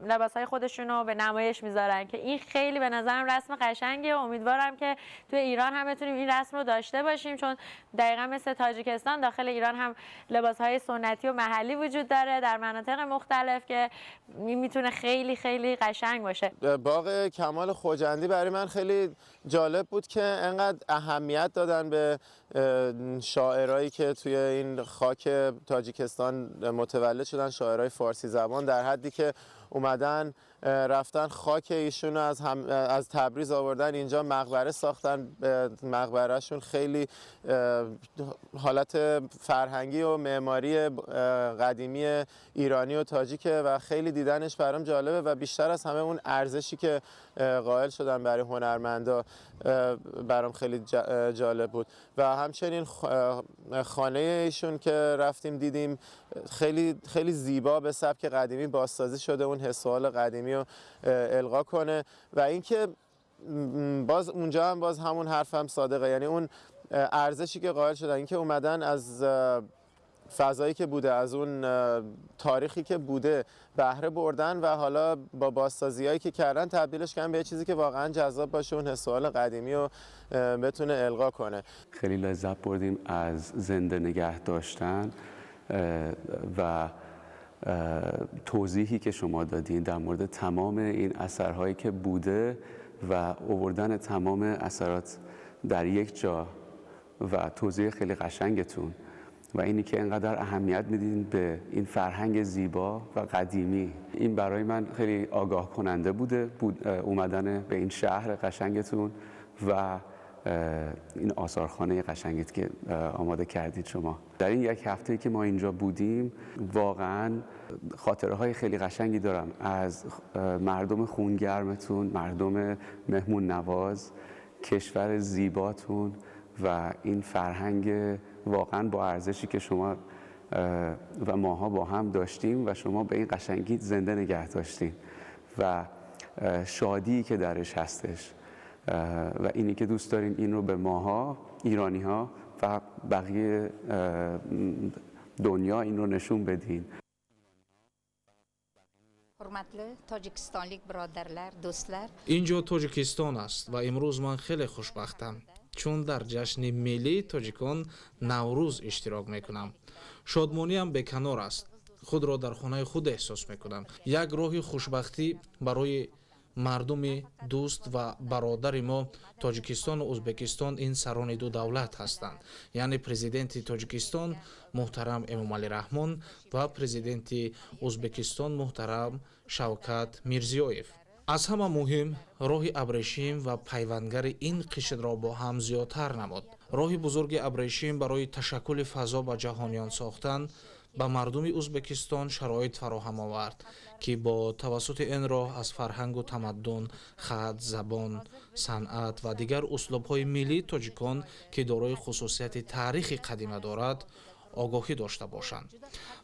Speaker 18: لباسهای خودشون رو به نمایش میذارن که این خیلی به نظرم رسم قشنگه و امیدوارم که توی ایران هم بتونیم این رسم رو داشته باشیم، چون دقیقا مثل تاجیکستان داخل ایران هم لباسهای سنتی و محلی وجود داره در مناطق مختلف که این میتونه خیلی قشنگ باشه.
Speaker 19: باغ کمال خوجندی برای من خیلی جالب بود که انقدر اهمیت دادن به شاعرایی که توی این خاک تاجیکستان متولد شدن، شاعرای فارسی زبان، در حدی که اومدن رفتن خاک ایشون رو از تبریز آوردن اینجا مقبره ساختن. مقبرهشون خیلی حالت فرهنگی و معماری قدیمی ایرانی و تاجیکه و خیلی دیدنش برام جالبه و بیشتر از همه اون ارزشی که قائل شدن برای هنرمندا برام خیلی جالب بود. و همچنین خانه ایشون که رفتیم دیدیم خیلی زیبا به سبک قدیمی بازسازی شده، اون حسوال قدیمی رو القا کنه. و اینکه باز اونجا هم همون حرفم صادقه، یعنی اون ارزشی که قائل شدن، اینکه اومدن از فضایی که بوده، از اون تاریخی که بوده بهره بردن و حالا با بازسازی‌هایی که کردن تبدیلش کردن به یه چیزی که واقعا جذاب باشه، اون حسوال قدیمی رو بتونه القا کنه.
Speaker 20: خیلی لذت بردیم از زنده نگه داشتن و توضیحی که شما دادین در مورد تمام این اثرهایی که بوده و آوردن تمام اثرات در یک جا و توضیح خیلی قشنگتون و اینی که انقدر اهمیت میدین به این فرهنگ زیبا و قدیمی. این برای من خیلی آگاه کننده بوده اومدن به این شهر قشنگتون و این آثارخانه قشنگی که آماده کردید شما. در این یک هفته‌ای که ما اینجا بودیم واقعاً خاطره‌های خیلی قشنگی دارم از مردم خونگرمتون، مردم مهمون نواز، کشور زیباتون و این فرهنگ واقعاً با ارزشی که شما و ماها با هم داشتیم و شما به این قشنگی زنده نگه داشتین و شادی که درش هستش و اینی که دوست دارین این رو به ماها ایرانی‌ها و بقیه دنیا این رو نشون بدین.
Speaker 13: اینجا تاجیکستان است و امروز من خیلی خوشبختم چون در جشن ملی تاجیکان نوروز اشتراک میکنم. شادمانیم بیکنار است. خود را در خانه خود احساس میکنم. یک راهی خوشبختی برای مردم دوست و برادر ما تاجیکستان و ازبکستان این سران دو دولت هستند، یعنی پرزیدنت تاجیکستان محترم امامعلی رحمون و پرزیدنت ازبکستان محترم شوکت میرزیویف. از همه مهم راهی ابریشم و پیوندگر این قشر را با هم زیادتر نمود. راهی بزرگ ابریشم برای تشکل فضا با جهانیان ساختن به مردم ازبکستان شرایط فراهم آورد که با توسط این راه از فرهنگ و تمدن، خط، زبان، صنعت و دیگر اسلوب‌های ملی تاجیکان که دارای خصوصیت تاریخی قدیمی دارد آگاهی داشته باشند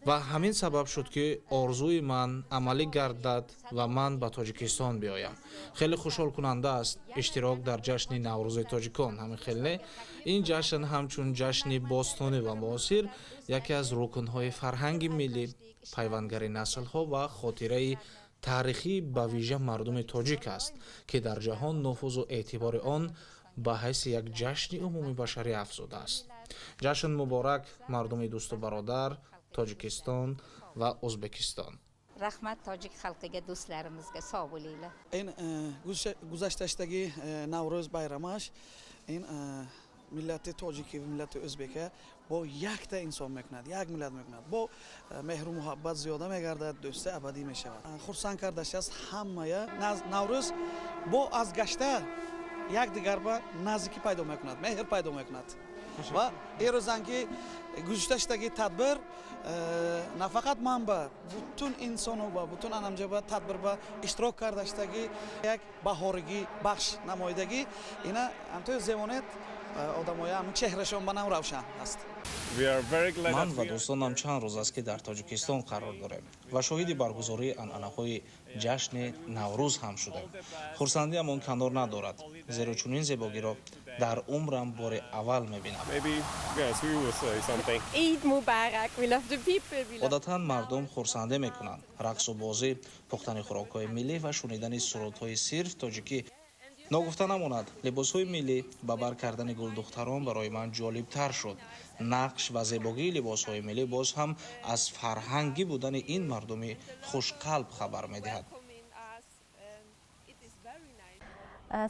Speaker 13: و همین سبب شد که آرزوی من عملی گردد و من به تاجیکستان بیایم. خیلی خوشحال کننده است اشتراک در جشن نوروز تاجیکان. همین خیلی این جشن همچون جشن باستانی و معاصر یکی از رکن‌های فرهنگ ملی، پیوندگر نسل‌ها و خاطره تاریخی به ویژه مردم تاجیک است که در جهان نفوذ و اعتبار آن به حیث یک جشن عمومی بشری افزوده است. جشن مبارک مردم دوست و برادر تاجیکستان و ازبکستان.
Speaker 21: رحمت تاجیک خلقیga do'stlarimizga sog' bo'linglar.
Speaker 22: این گذشتگی نوروز bayramаш این ملت تاجیکی و ملت ازبک با یک تا انسان میکند، یک ملت میکند، با مهر و محبت زیاده میگردد، دوستی ابدی میشود. خرسند کردش است همه نوروز با از گشته یک دیگر با نزدیکی پیدا میکند، مهر پیدا میکند و این روزانگی گذشتگی تدبیر نه فقط من با بتون انسان و با بتون انجام با تدبیر با اشتراک کردشتگی یک بهارگی بخش نمایدگی اینا همطور زمانت آدمای هم چهرهشون بنام روشن است.
Speaker 13: من و دوستانم چند روز است که در تاجیکستان قرار داریم و شاهد برگزاری عنعنه‌های جشن نوروز هم شدیم. خرسندی‌ام کنار ندارد، زیرا چنین زیبایی را در عمرم بار اول می‌بینم.
Speaker 9: Eid Mubarak. We love the people.
Speaker 13: عادتاً مردم خرسندی میکنند، رقص و بازی، پختن خوراک‌های ملی و شنیدن سرودهای صرف تاجیکی. ناگفته نماند لباس‌های ملی با بر کردن گل دختران برای من جالب‌تر شد. نقش و زیبایی لباس‌های ملی باز هم از فرهنگی بودن این مردم خوشقلب خبر می‌دهد.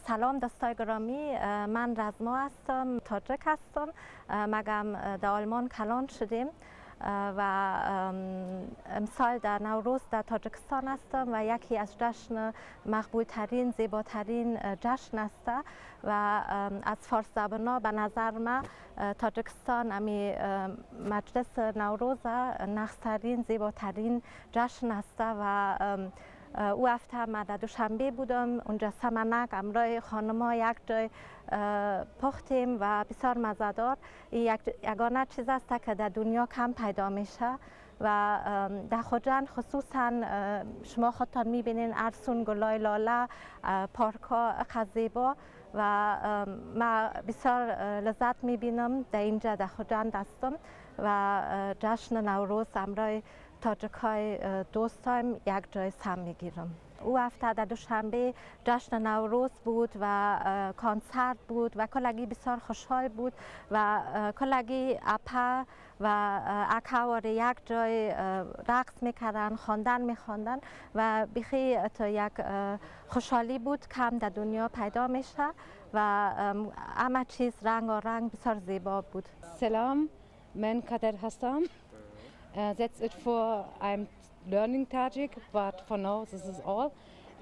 Speaker 23: سلام دوستای گرامی، من رزما هستم، تاجیک هستم، مگم در آلمان کلان شدیم و امسال در نوروز در تاجیکستان هستم و یکی از جشن مقبول ترین، زیباترین جشن است و از فارس زبانا به نظر من تاجیکستان امی مجلس نوروز نخسترین، زیباترین جشن است و او هفته من در دوشنبه بودم، اونجا سمنک همراه خانما یک جای پختیم و بسیار مزه‌دار. این یگانه چیز است که در دنیا کم پیدا میشه و در خوجند خصوصا شما خودتان میبینین ارسون، گلای لاله، پارکا زیبا و من بسیار لذت میبینم در اینجا در خوجند هستم و جشن نوروز همراه تاجیک‌های دوستایم یک جای سم میگیرم. او هفته در دوشنبه جشن نوروز بود و کنسرت بود و کلگی بسیار خوشحال بود و کلگی اپا و اکاوار یک جای رقص میکردن، خواندن میخواندن و بخی تا یک خوشحالی بود کم در دنیا پیدا میشه و همه چیز رنگ و رنگ بسیار زیبا بود.
Speaker 24: سلام، من کادر هستم. That's it for I'm learning Tajik, but for now this is all.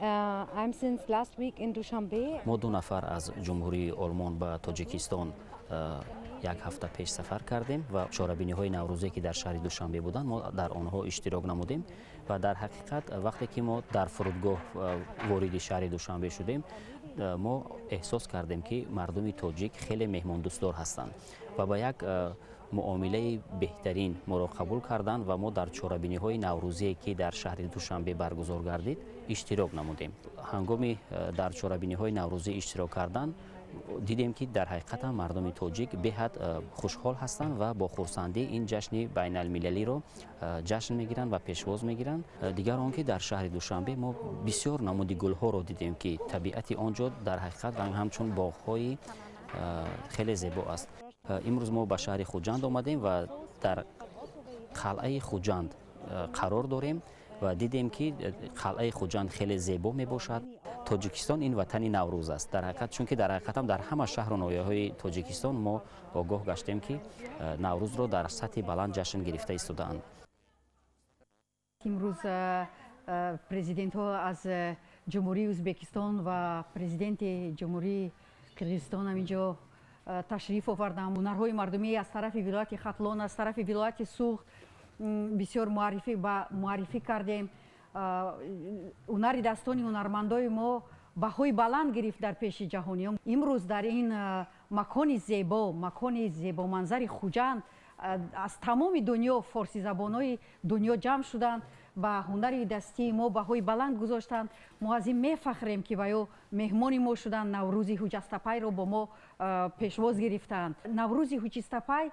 Speaker 24: I'm since last week in Dushanbe.
Speaker 1: ما 2 نفر از جمهوری آلمان به تاجیکستان یک هفته پیش سفر کردیم و چهاربینی‌های نوروزی که در شهر دوشنبه بودند ما در آنها اشتراک نمودیم و در حقیقت وقتی که ما در فرودگاه وارد شهر دوشنبه شدیم ما احساس کردیم که مردم تاجیک خیلی مهمان دوستدار هستند و با یک معامله بهترین ما را قبول کردند و ما در چهاربینی‌های نوروزی که در شهر دوشنبه برگزار گردید اشتراک نمودیم. هنگامی در چهاربینی‌های نوروزی اشتراک کردن دیدیم که در حقیقت مردم تاجیک بهت خوشحال هستند و با خرسندی این جشن بین المللی رو جشن میگیرند و پیشواز میگیرند. دیگر آنکه در شهر دوشنبه ما بسیار نمود گل‌ها رو دیدیم که طبیعت آنجا در حقیقت همچون باغ‌های خیلی زیبا است. امروز ما به شهر خوجند آمدیم و در قلعه خوجند قرار داریم و دیدیم که قلعه خوجند خیلی زیبا می باشد. تاجیکستان این وطن نوروز است در حقیقت، چون که در حقیقت هم در همه شهر و ناحیه‌های تاجیکستان ما آگاه گشتیم که نوروز رو در سطح بلند جشن گرفته ایستاده‌اند.
Speaker 4: امروز پرزیدنت ها از جمهوری ازبکستان و پرزیدنت جمهوری قرقیزستان هم اینجا تشریف آوردند. هنرهای مردمی از طرف ولایت ختلان، از طرف ولایت سوخ بسیار معرفی کردیم. هنر دستانی هنرمندای ما بهای بلند گرفت در پیش جهانیان. امروز در این مکان زیبا منظر خوجند از تمام دنیا فارسی زبانای دنیا جمع شدند با هنر دستی ما بهای بلند گذاشتند. ما از این میفخریم که باید مهمان ما شدند. نوروز حجستپای رو با ما پیشواز گرفتند. نوروز حجستپای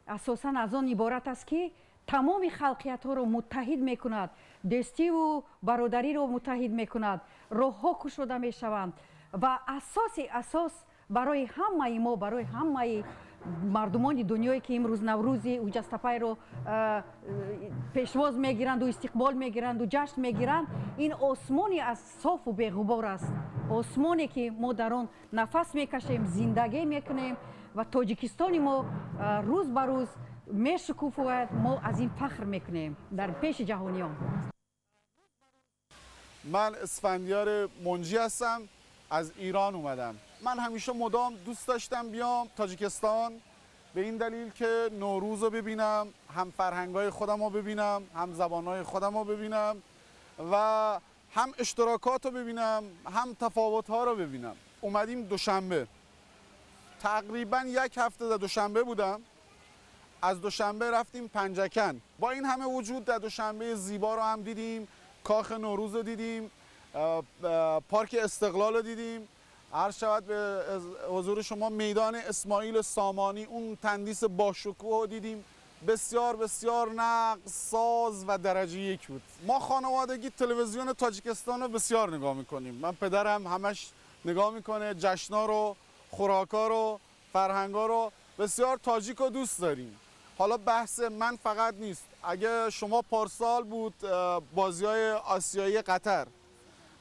Speaker 4: اساساً از آن عبارت است که تمام خلقیت ها رو متحد می کند، دوستی و برادری رو متحد می کند، راه ها گشوده می شوند و اساس برای همه ما، برای همه مردمان دنیایی که امروز نوروز حجستپای رو پیشواز می گیرند و استقبال می گیرند و جشن می گیرند، این آسمانی از صاف و بی‌غبار است، آسمانی که ما در آن نفس می کشیم، زندگی می کنیم و تاجیکستان ما روز به روز می شکوفاید. ما از این فخر میکنیم در پیش جهانیان.
Speaker 5: من اسفندیار منجی هستم، از ایران اومدم. من همیشه مدام دوست داشتم بیام تاجیکستان به این دلیل که نوروز رو ببینم، هم فرهنگای خودم رو ببینم، هم زبانهای خودم رو ببینم و هم اشتراکات رو ببینم، هم تفاوت‌ها رو ببینم. اومدیم دوشنبه، تقریبا یک هفته در دوشنبه بودم. از دوشنبه رفتیم پنجکن. با این همه وجود در دوشنبه زیبا رو هم دیدیم، کاخ نوروز رو دیدیم، پارک استقلال رو دیدیم، عرض شود به حضور شما میدان اسماعیل سامانی، اون تندیس باشکوه رو دیدیم. بسیار بسیار نقص ساز و درجه یک بود. ما خانوادگی تلویزیون تاجیکستان رو بسیار نگاه میکنیم. من پدرم همش نگاه میکنه، جشنا رو، خوراکا رو، فرهنگا رو. بسیار تاجیک رو دوست داریم. حالا بحث من فقط نیست. اگه شما پارسال بود بازی‌های آسیایی قطر،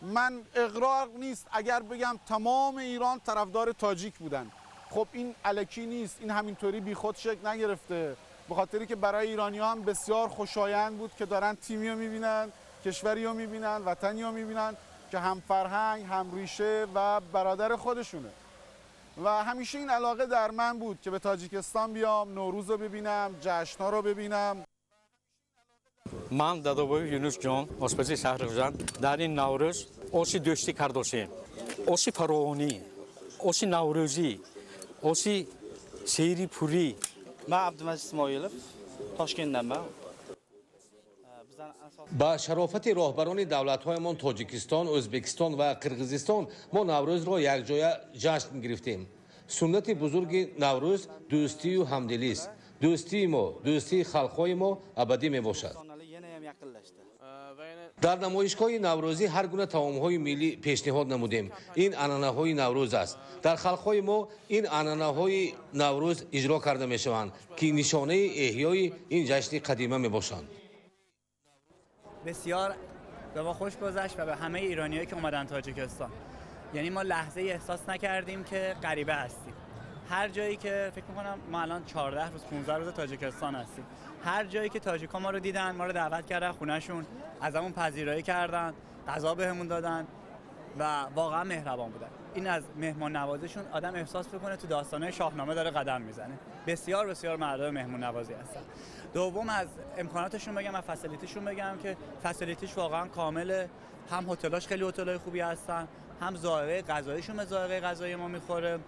Speaker 5: من اغراق نیست اگر بگم تمام ایران طرفدار تاجیک بودن. خب این الکی نیست، این همینطوری بیخود شکل نگرفته، به خاطری که برای ایرانی‌ها هم بسیار خوشایند بود که دارن تیمی رو می‌بینن، کشوری رو می‌بینن، وطنی رو می‌بینن که هم فرهنگ، هم ریشه و برادر خودشونه. و همیشه این علاقه در من بود که به تاجیکستان بیام، نوروز رو ببینم، جشن‌ها رو ببینم.
Speaker 6: من دادابوی یونس جان، آشپزی شهر خوجند، در این نوروز آشی دوستی کردیم، آشی فراوانی، آشی نوروزی، آشی سیری پوری.
Speaker 25: من عبدالمجید اسماعیلوف، تاشکندم.
Speaker 26: با شرافت راهبران دولت‌هایمان تاجیکستان، ازبکستان و قرقیزستان ما نوروز را یکجای جشن گرفتیم. سنت بزرگ نوروز دوستی و همدلی است. دوستی ما، دوستی خلق‌های ما ابدی میباشد. در نمایشگاه نوروزی هر گونه طعام‌های ملی پیشنهاد نمودیم. این عنعنه‌های نوروز است. در خلق‌های ما این عنعنه‌های نوروز اجرا کرده میشوند که نشانه احیای این جشن قدیمی میباشند.
Speaker 27: بسیار به ما خوش گذشت و به همه ایرانیایی که اومدن تاجیکستان. یعنی ما لحظه احساس نکردیم که غریبه هستیم. هر جایی که فکر می‌کنم ما الان 14 روز 15 روز تاجیکستان هستیم. هر جایی که تاجیکا ما رو دیدن، ما رو دعوت کردن خونه‌شون، ازمون پذیرایی کردن، غذا بهمون دادن، و واقعا مهربان بودن. این از مهمان نوازیشون آدم احساس بکنه تو داستان‌های شاهنامه داره قدم میزنه. بسیار بسیار مردم مهمون نوازی هستن. دوم از امکاناتشون بگم و فسیلیتیشون بگم که فسیلیتیش واقعا کامله. هم هتلاش خیلی هتلای خوبی هستن، هم ذائقه غذاییشون به ذائقه غذایی ما میخوره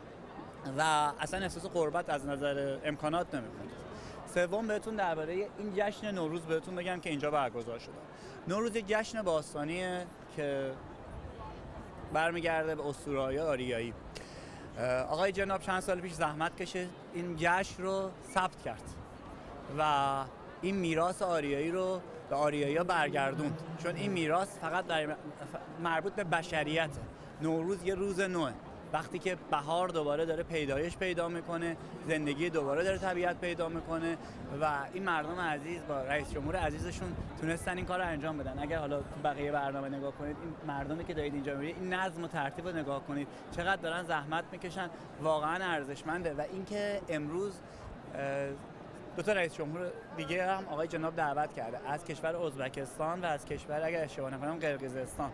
Speaker 27: و اصلا احساس غربت از نظر امکانات نمیکنه. سوم بهتون درباره این جشن نوروز بهتون بگم که اینجا برگزار شده. نوروز یک جشن باستانیه که برمیگرده به اسطوره‌های آریایی. آقای جناب چند سال پیش زحمت کشید این جشن رو ثبت کرد و این میراث آریایی رو به آریایی‌ها برگردوند، چون این میراث فقط مربوط به بشریته. نوروز یه روز نوه، وقتی که بهار دوباره داره پیدایش پیدا میکنه، زندگی دوباره داره طبیعت پیدا میکنه و این مردم عزیز با رئیس جمهور عزیزشون تونستن این کار رو انجام بدن. اگر حالا تو بقیه برنامه نگاه کنید، این مردمی که دارید اینجا میبینید، این نظم و ترتیب رو نگاه کنید، چقدر دارن زحمت میکشن، واقعا ارزشمنده. و اینکه امروز دو تا رئیس جمهور دیگه هم آقای جناب دعوت کرده از کشور ازبکستان و از کشور اگر اشتباه نکنم قرقیزستان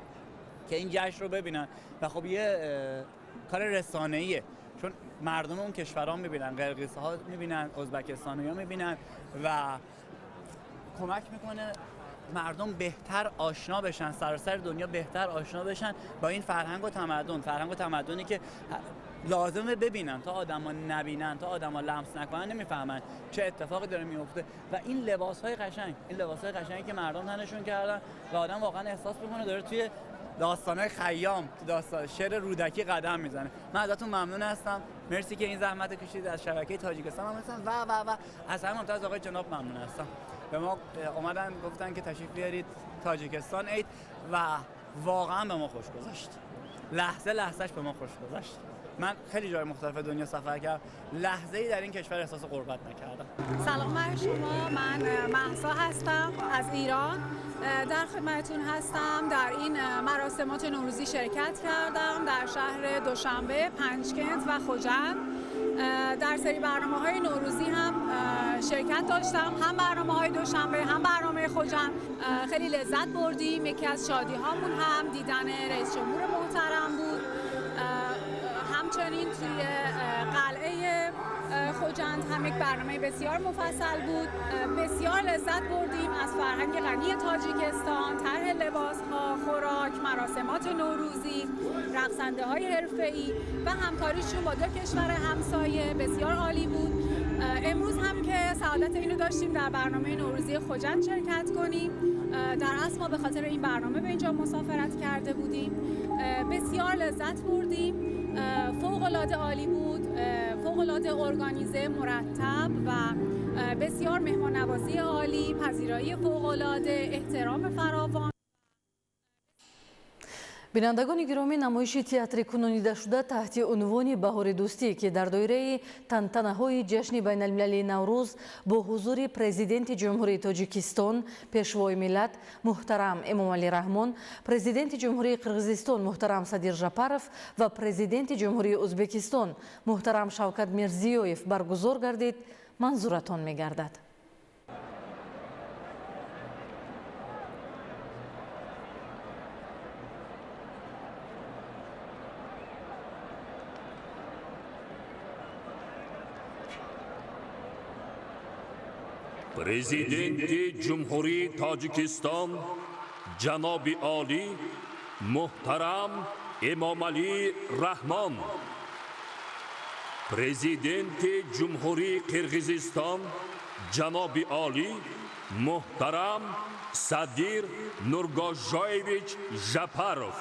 Speaker 27: که این جشن رو ببینن و خب یه کار رسانه‌ایه، چون مردم اون کشورها میبینن، قرقیزها میبینن، ازبکستانی‌ها میبینن و کمک میکنه مردم بهتر آشنا بشن، سراسر دنیا بهتر آشنا بشن با این فرهنگ و تمدنی که لازمه ببینن. تا آدما نبینن، تا آدما لمس نکنن نمیفهمن چه اتفاقی داره میفته. و این لباس‌های قشنگی که مردم تنشون کردن و آدم واقعا احساس میکنه داره توی داستان‌های خیام، داستان شعر رودکی قدم میزنه. من ازتون ممنون هستم، مرسی که این زحمت کشید. از شبکه تاجیکستان هم هستم و از همه ممتاز آقای جناب ممنون هستم. به ما اومدن گفتن که تشریف بیارید تاجیکستان عید و واقعا به ما خوش گذشت. لحظه‌اش به ما خوش گذشت. من خیلی جای مختلف دنیا سفر کردم، لحظه‌ای در این کشور احساس غربت نکردم.
Speaker 2: سلام بر شما، من مهسا هستم از ایران. در خدمتتون هستم. در این مراسمات نوروزی شرکت کردم در شهر دوشنبه، پنجکنت و خوجند. در سری برنامه‌های نوروزی هم شرکت داشتم، هم برنامه‌های دوشنبه هم برنامه خوجند. خیلی لذت بردیم. یکی از شادی‌هامون هم دیدن رئیس جمهور محترم بود. همچنین توی قلعه خوجند هم یک برنامه بسیار مفصل بود. بسیار لذت بردیم از فرهنگ غنی تاجیکستان، طرح لباس‌ها، خوراک، مراسمات نوروزی، رقصنده‌های حرفه‌ای و همکاریشون با دو کشور همسایه بسیار عالی بود. امروز هم که سعادت اینو داشتیم در برنامه نوروزی خوجند شرکت کنیم. در اصل ما به خاطر این برنامه به اینجا مسافرت کرده بودیم. بسیار لذت بردیم. فوق‌العاده عالی بود، فوق‌العاده ارگانیزه، مرتب و بسیار مهمان‌نوازی عالی، پذیرایی فوق‌العاده، احترام فراوان.
Speaker 3: бинандагони гиромӣ, намоиши театри кунонида шуда таҳти унвони баҳори дӯстӣ ки дар доираи тантанаҳои ҷашни байналмилалии Наврӯз бо ҳузури президенти ҷумҳурии Тоҷикистон, пешвои миллат муҳтарам Эмомалӣ Раҳмон, президенти ҷумҳурии Қирғизистон муҳтарам Садир Жапаров ва президенти ҷумҳурии Ӯзбекистон муҳтарам Шавкат Мирзиёев баргузор гардид, манзуратон мегардад.
Speaker 7: президенти ҷумҳурии Тоҷикистон ҷаноби олӣ муҳтарам Эмомалӣ Раҳмон, президенти ҷумҳурии Қирғизистон ҷаноби олӣ муҳтарам Садир Нургожоевич Жапаров,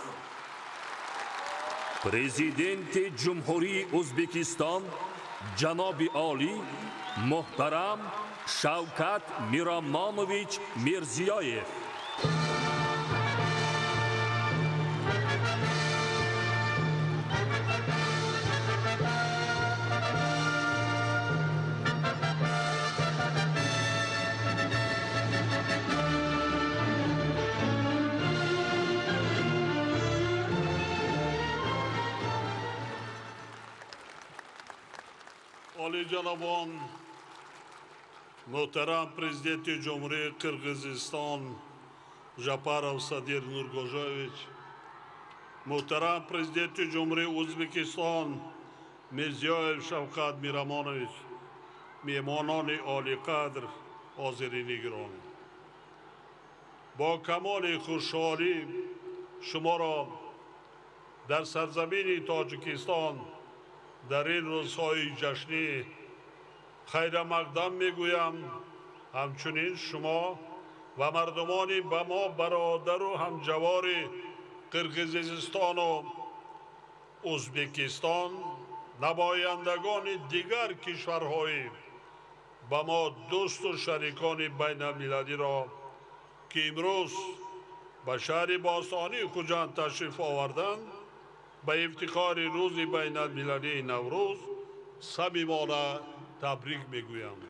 Speaker 7: президенти ҷумҳурии Ӯзбекистон ҷаноби олӣ муҳтарам Шавкат Миромонович Мирзиёев,
Speaker 8: Oliyjanobon Muhtaram Prezidenti Cumhuriyeti Kırgızistan Japarov Sadir Nurgojevich, محترم پرزیدنت جمهوری ازبکستان میرزیویف شوکت میرامونویچ، میهمانان عالی قدر، حاضرین گرامی، با کمال خوشحالی شما را در سرزمین تاجیکستان در این روزهای جشنی خیر مقدم میگویم. همچنین شما و مردمان با ما برادر و همجوار قرقیزستان و ازبکستان، نمایندگان دیگر کشورهای با ما دوست و شریکان بین المللی را که امروز به شهر باستانی خوجند تشریف آوردند به افتخار روز بین المللی نوروز صمیمانه تبریک میگویم.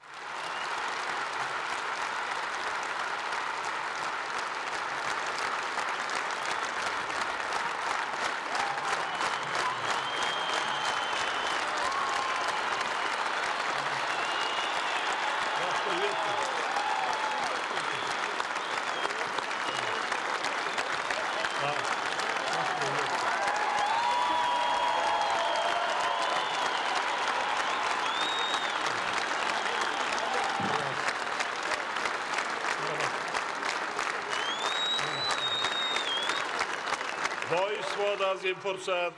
Speaker 8: با استفاده از این فرصت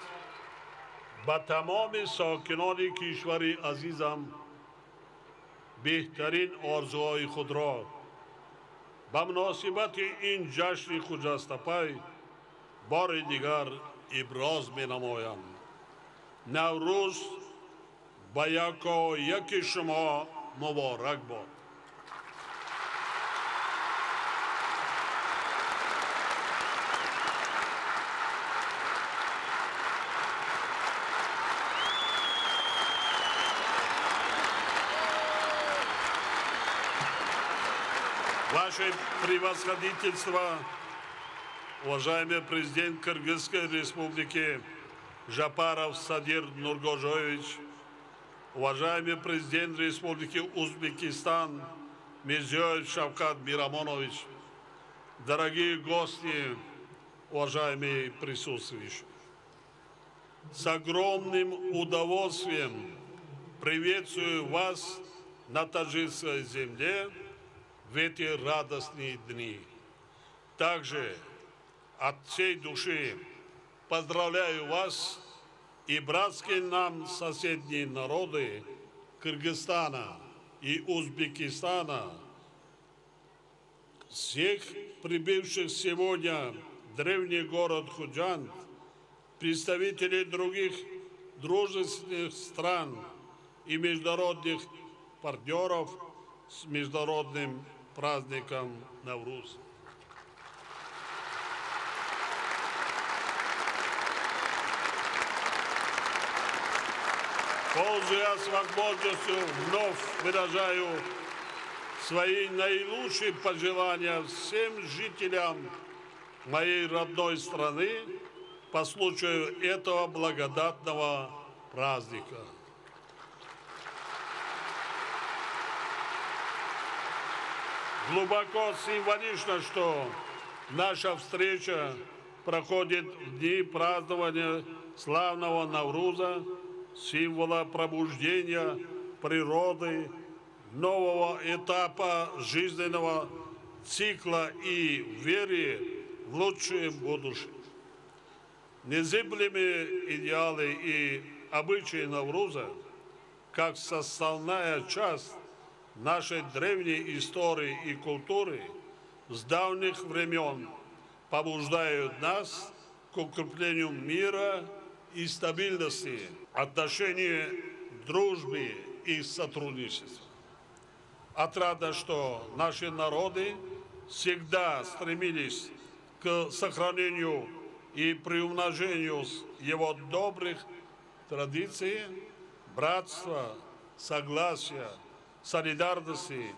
Speaker 8: به تمام ساکنان کشور عزیزم بهترین آرزوهای خود را به مناسبت این جشن خجسته‌پی بار دیگر ابراز می نمایم. نوروز به یکا یک شما مبارک باد. Ваше превосходительство, уважаемый президент Кыргызской республики Жапаров Садир Нургожоевич, уважаемый президент республики Узбекистан Мирзиёев Шавкат Мирамонович, дорогие гости, уважаемые присутствующие, с огромным удовольствием приветствую вас на таджикской земле в эти радостные дни. Также от всей души поздравляю вас и братские нам соседние народы Кыргызстана и Узбекистана, всех прибывших сегодня в древний город Худжанд, представителей других дружественных стран и международных партнеров с международным праздником Навруз. Пользуясь возможностью, вновь выражаю свои наилучшие пожелания всем жителям моей родной страны по случаю этого благодатного праздника. Глубоко символично, что наша встреча проходит в дни празднования славного Навруза, символа пробуждения природы, нового этапа жизненного цикла и веры в лучшее будущее. Незыблемые идеалы и обычаи Навруза, как составная часть нашей древней истории и культуры с давних времен побуждают нас к укреплению мира и стабильности, отношений дружбы и сотрудничества. Отрадно, что наши народы всегда стремились к сохранению и приумножению его добрых традиций, братства, согласия, солидарности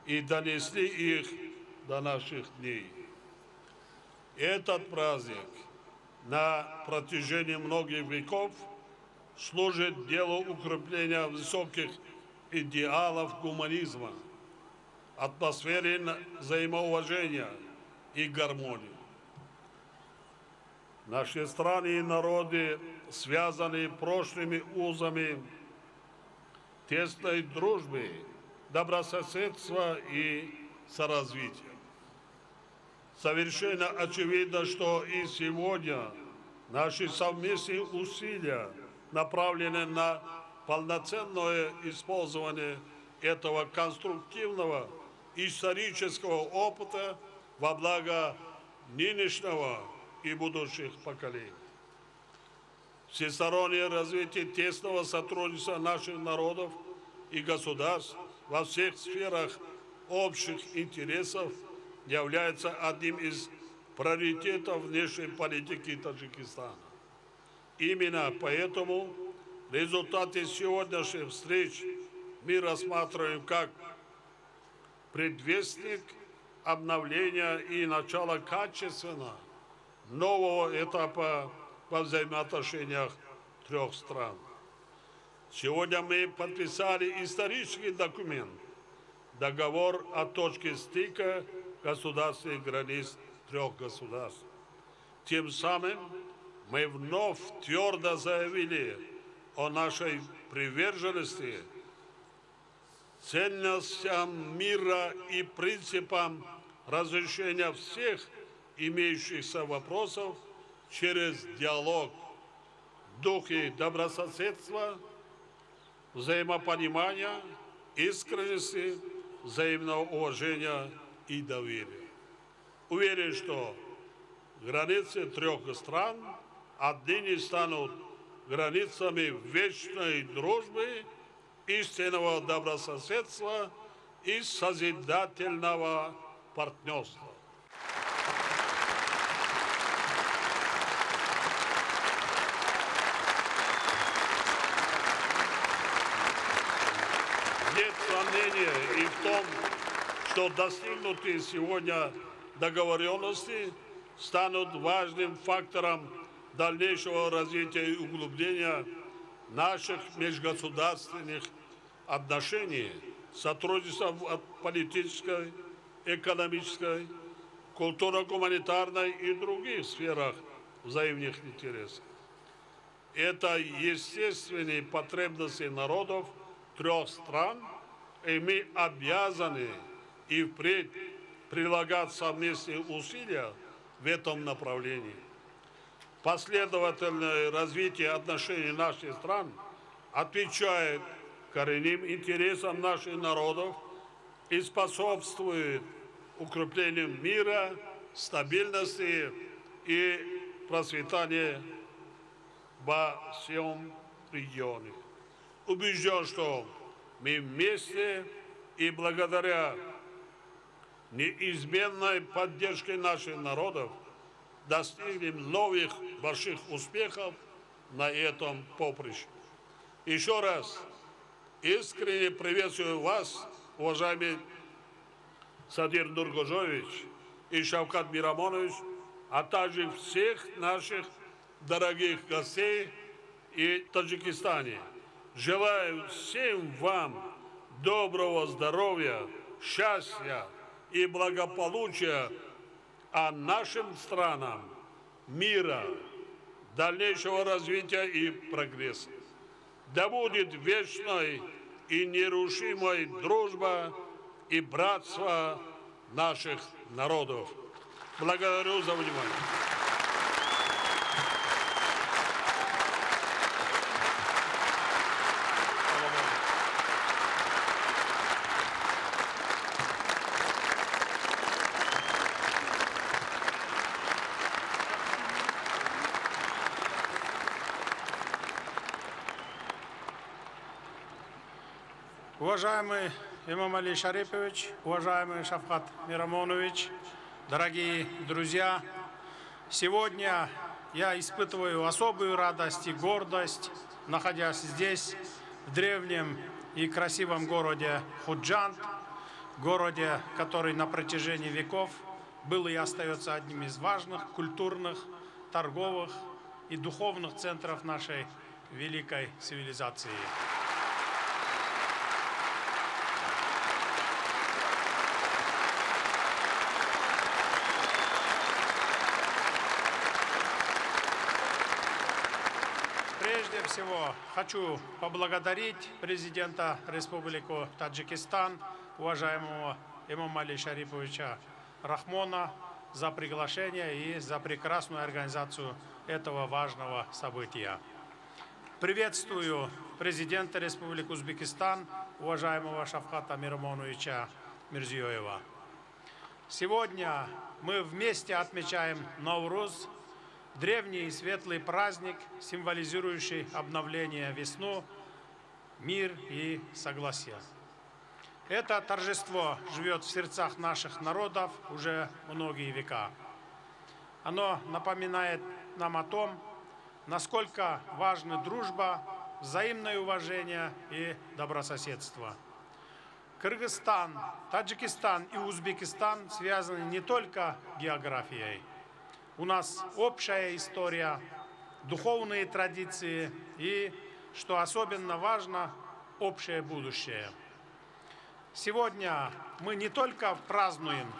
Speaker 8: и донесли их до наших дней. Этот праздник на протяжении многих веков служит делу укрепления высоких идеалов гуманизма, атмосферы взаимоуважения и гармонии. Наши страны и народы связаны прошлыми узами тесной дружбы, добрососедства и соразвития. Совершенно очевидно, что и сегодня наши совместные усилия направлены на полноценное использование этого конструктивного исторического опыта во благо нынешнего и будущих поколений. Всестороннее развитие тесного сотрудничества наших народов и государств во всех сферах общих интересов является одним из приоритетов внешней политики Таджикистана. Именно поэтому результаты сегодняшних встреч мы рассматриваем как предвестник обновления и начала качественного нового этапа во взаимоотношениях трех стран. Сегодня мы подписали исторический документ, договор о точке стыка государственных границ трех государств. Тем самым мы вновь твердо заявили о нашей приверженности ценностям мира и принципам разрешения всех имеющихся вопросов через диалог в духе добрососедства, взаимопонимания, искренности, взаимного уважения и доверия. Уверен, что границы трех стран отныне станут границами вечной дружбы, истинного добрососедства и созидательного партнерства. Нет сомнения и в том, что достигнутые сегодня договоренности станут важным фактором дальнейшего развития и углубления наших межгосударственных отношений, сотрудничества в политической, экономической, культурно-гуманитарной и других сферах взаимных интересов. Это естественные потребности народов трех стран, и мы обязаны и впредь прилагать совместные усилия в этом направлении. Последовательное развитие отношений наших стран отвечает коренным интересам наших народов и способствует укреплению мира, стабильности и процветания во всем регионе. Убежден, что мы вместе и благодаря неизменной поддержке наших народов достигнем новых больших успехов на этом поприще. Еще раз искренне приветствую вас, уважаемый Садир Нургожович и Шавкат Мирамонович, а также всех наших дорогих гостей и Таджикистане. Желаю всем вам доброго здоровья, счастья и благополучия, а нашим странам мира, дальнейшего развития и прогресса. Да будет вечной и нерушимой дружба и братство наших народов. Благодарю за внимание.
Speaker 10: Уважаемый Имам Али Шарипович, уважаемый Шавкат Мирамонович, дорогие друзья, сегодня я испытываю особую радость и гордость, находясь здесь, в древнем и красивом городе Худжанд, городе, который на протяжении веков был и остается одним из важных культурных, торговых и духовных центров нашей великой цивилизации. всего хочу поблагодарить президента Республики Таджикистан, уважаемого Эмомали Шариповича Рахмона, за приглашение и за прекрасную организацию этого важного события. Приветствую президента Республики Узбекистан, уважаемого Шавката Мирамоновича Мирзиёева. Сегодня мы вместе отмечаем Навруз, древний и светлый праздник, символизирующий обновление весну, мир и согласие. Это торжество живет в сердцах наших народов уже многие века. Оно напоминает нам о том, насколько важны дружба, взаимное уважение и добрососедство. Кыргызстан, Таджикистан и Узбекистан связаны не только географией. У нас общая история, духовные традиции и, что особенно важно, общее будущее. Сегодня мы не только празднуем,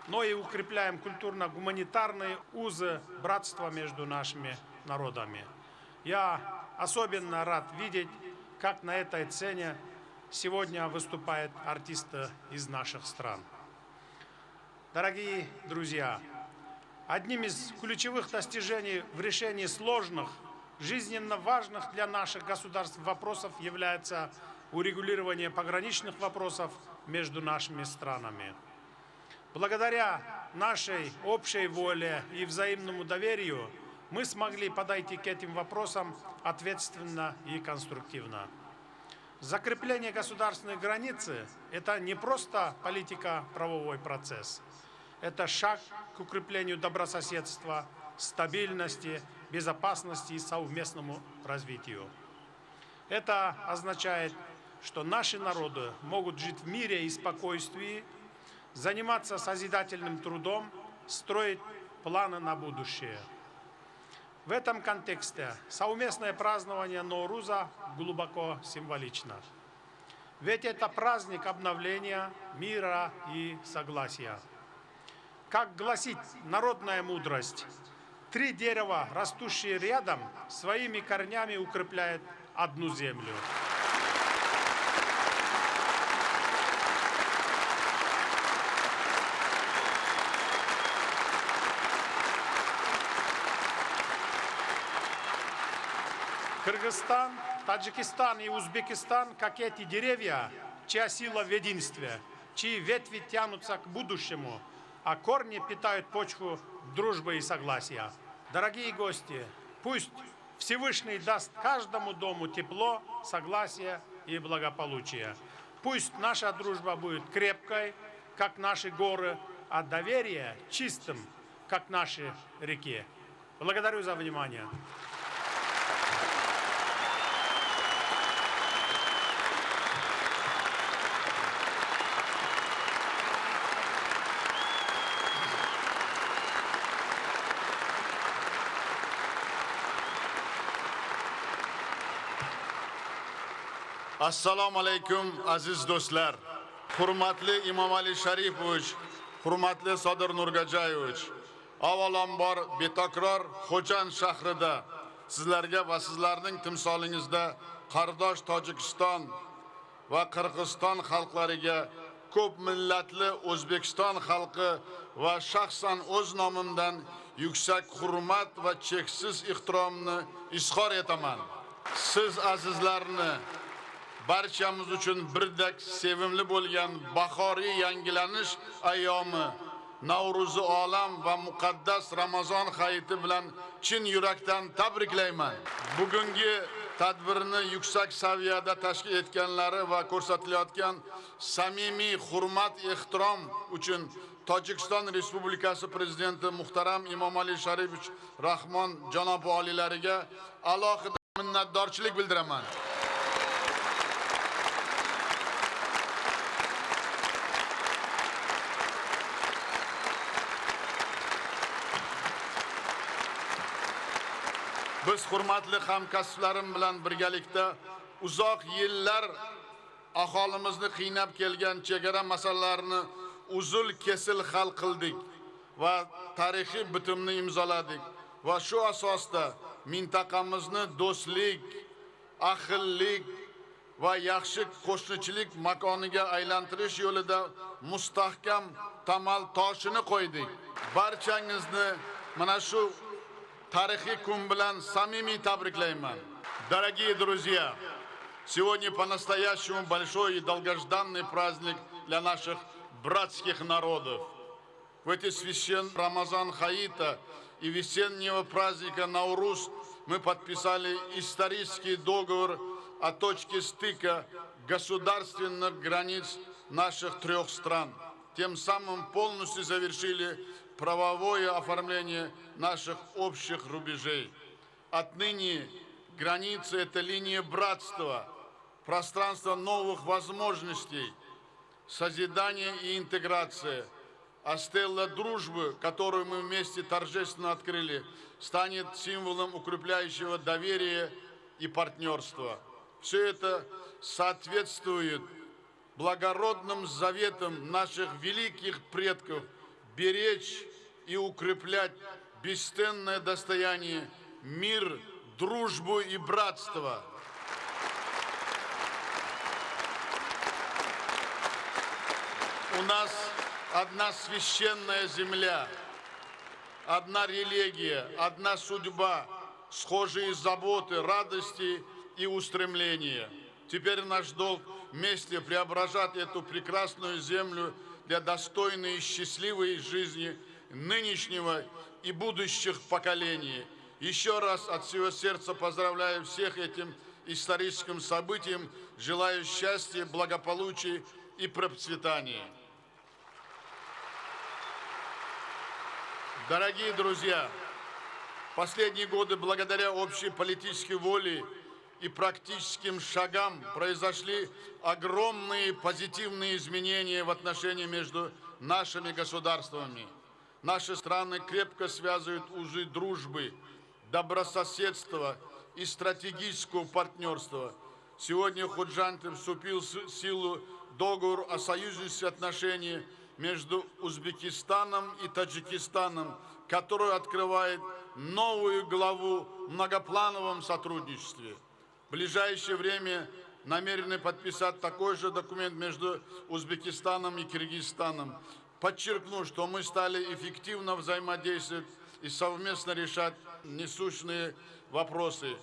Speaker 10: но и укрепляем культурно-гуманитарные узы братства между нашими народами. Я особенно рад видеть, как на этой сцене сегодня выступают артисты из наших стран. Дорогие друзья, одним из ключевых достижений в решении сложных, жизненно важных для наших государств вопросов является урегулирование пограничных вопросов между нашими странами. Благодаря нашей общей воле и взаимному доверию мы смогли подойти к этим вопросам ответственно и конструктивно. Закрепление государственной границы – это не просто политико-правовой процесс. Это шаг к укреплению добрососедства, стабильности, безопасности и совместному развитию. Это означает, что наши народы могут жить в мире и спокойствии, заниматься созидательным трудом, строить планы на будущее. В этом контексте совместное празднование Науруза глубоко символично. Ведь это праздник обновления, мира и согласия. Как гласит народная мудрость, 3 дерева, растущие рядом, своими корнями укрепляют одну землю. Кыргызстан, Таджикистан и Узбекистан, как эти деревья, чья сила в единстве, чьи ветви тянутся к будущему, а корни питают почву дружбы и согласия. Дорогие гости, пусть Всевышний даст каждому дому тепло, согласие и благополучие. Пусть наша дружба будет крепкой, как наши горы, а доверие чистым, как наши реки. Благодарю за внимание.
Speaker 5: Assalomu alaykum aziz do'stlar. Hurmatli Emomali Sharipovich, hurmatli Sodir Nurgajayevich. Avvalambor betakror Xo'jand shahrida sizlarga va sizlarning timsolingizda qardosh Tojikiston va Qirg'iziston xalqlariga ko'p millatli O'zbekiston xalqi va shaxsan o'z nomimdan yuksak hurmat va cheksiz ehtiromni izhor etaman. Siz azizlarni barchamiz uchun birdek sevimli bo'lgan bahoriy yangilanish ayyomi Navruzi olam va muqaddas Ramazon hayiti bilan chin yurakdan tabriklayman. Bugungi tadbirni yuksak saviyada tashkil etganlari va ko'rsatilayotgan samimiy hurmat, ehtirom uchun Tojikiston Respublikasi Prezidenti muhtaram Emomali Sharipovich Rahmon janob oliylariga alohida minnatdorchilik bildiraman. Biz hurmatli hamkasblarim bilan birgalikda uzoq yillar aholimizni qiynab kelgan chegara masalalarini uzul kesil hal qildik va tarixiy bitimni imzoladik va shu asosda mintaqamizni do'stlik,
Speaker 8: ahillik va yaxshi qo'shnichilik makoniga aylantirish yo'lida mustahkam tamal toshini qo'ydik. Barchangizni mana shu tarixiy kun bilan samimiy tabriklayman. Дорогие друзья, сегодня по-настоящему большой и долгожданный праздник для наших братских народов. В эти священные Рамазан Хаита и весеннего праздника Наурус мы подписали исторический договор о точке стыка государственных границ наших трех стран. Тем самым полностью завершили правовое оформление наших общих рубежей. Отныне границы – это линия братства, пространство новых возможностей, созидания и интеграции. А стелла дружбы, которую мы вместе торжественно открыли, станет символом укрепляющего доверия и партнерства. Все это соответствует благородным заветам наших великих предков беречь и укреплять бесценное достояние мир, дружбу и братство. У нас одна священная земля, одна религия, одна судьба, схожие заботы, радости и устремления. Теперь наш долг вместе преображать эту прекрасную землю для достойной и счастливой жизни нынешнего и будущих поколений. Еще раз от всего сердца поздравляю всех этим историческим событием, желаю счастья, благополучия и процветания. Дорогие друзья, последние годы благодаря общей политической воле и практическим шагам произошли огромные позитивные изменения в отношениях между нашими государствами. Наши страны крепко связывают узы дружбы, добрососедства и стратегического партнерства. Сегодня в Худжанте вступил в силу договор о союзнических отношениях между Узбекистаном и Таджикистаном, который открывает новую главу в многоплановом сотрудничестве. В ближайшее время намерены подписать такой же документ между Узбекистаном и Киргизстаном. Подчеркну, что мы стали эффективно взаимодействовать и совместно решать насущные вопросы.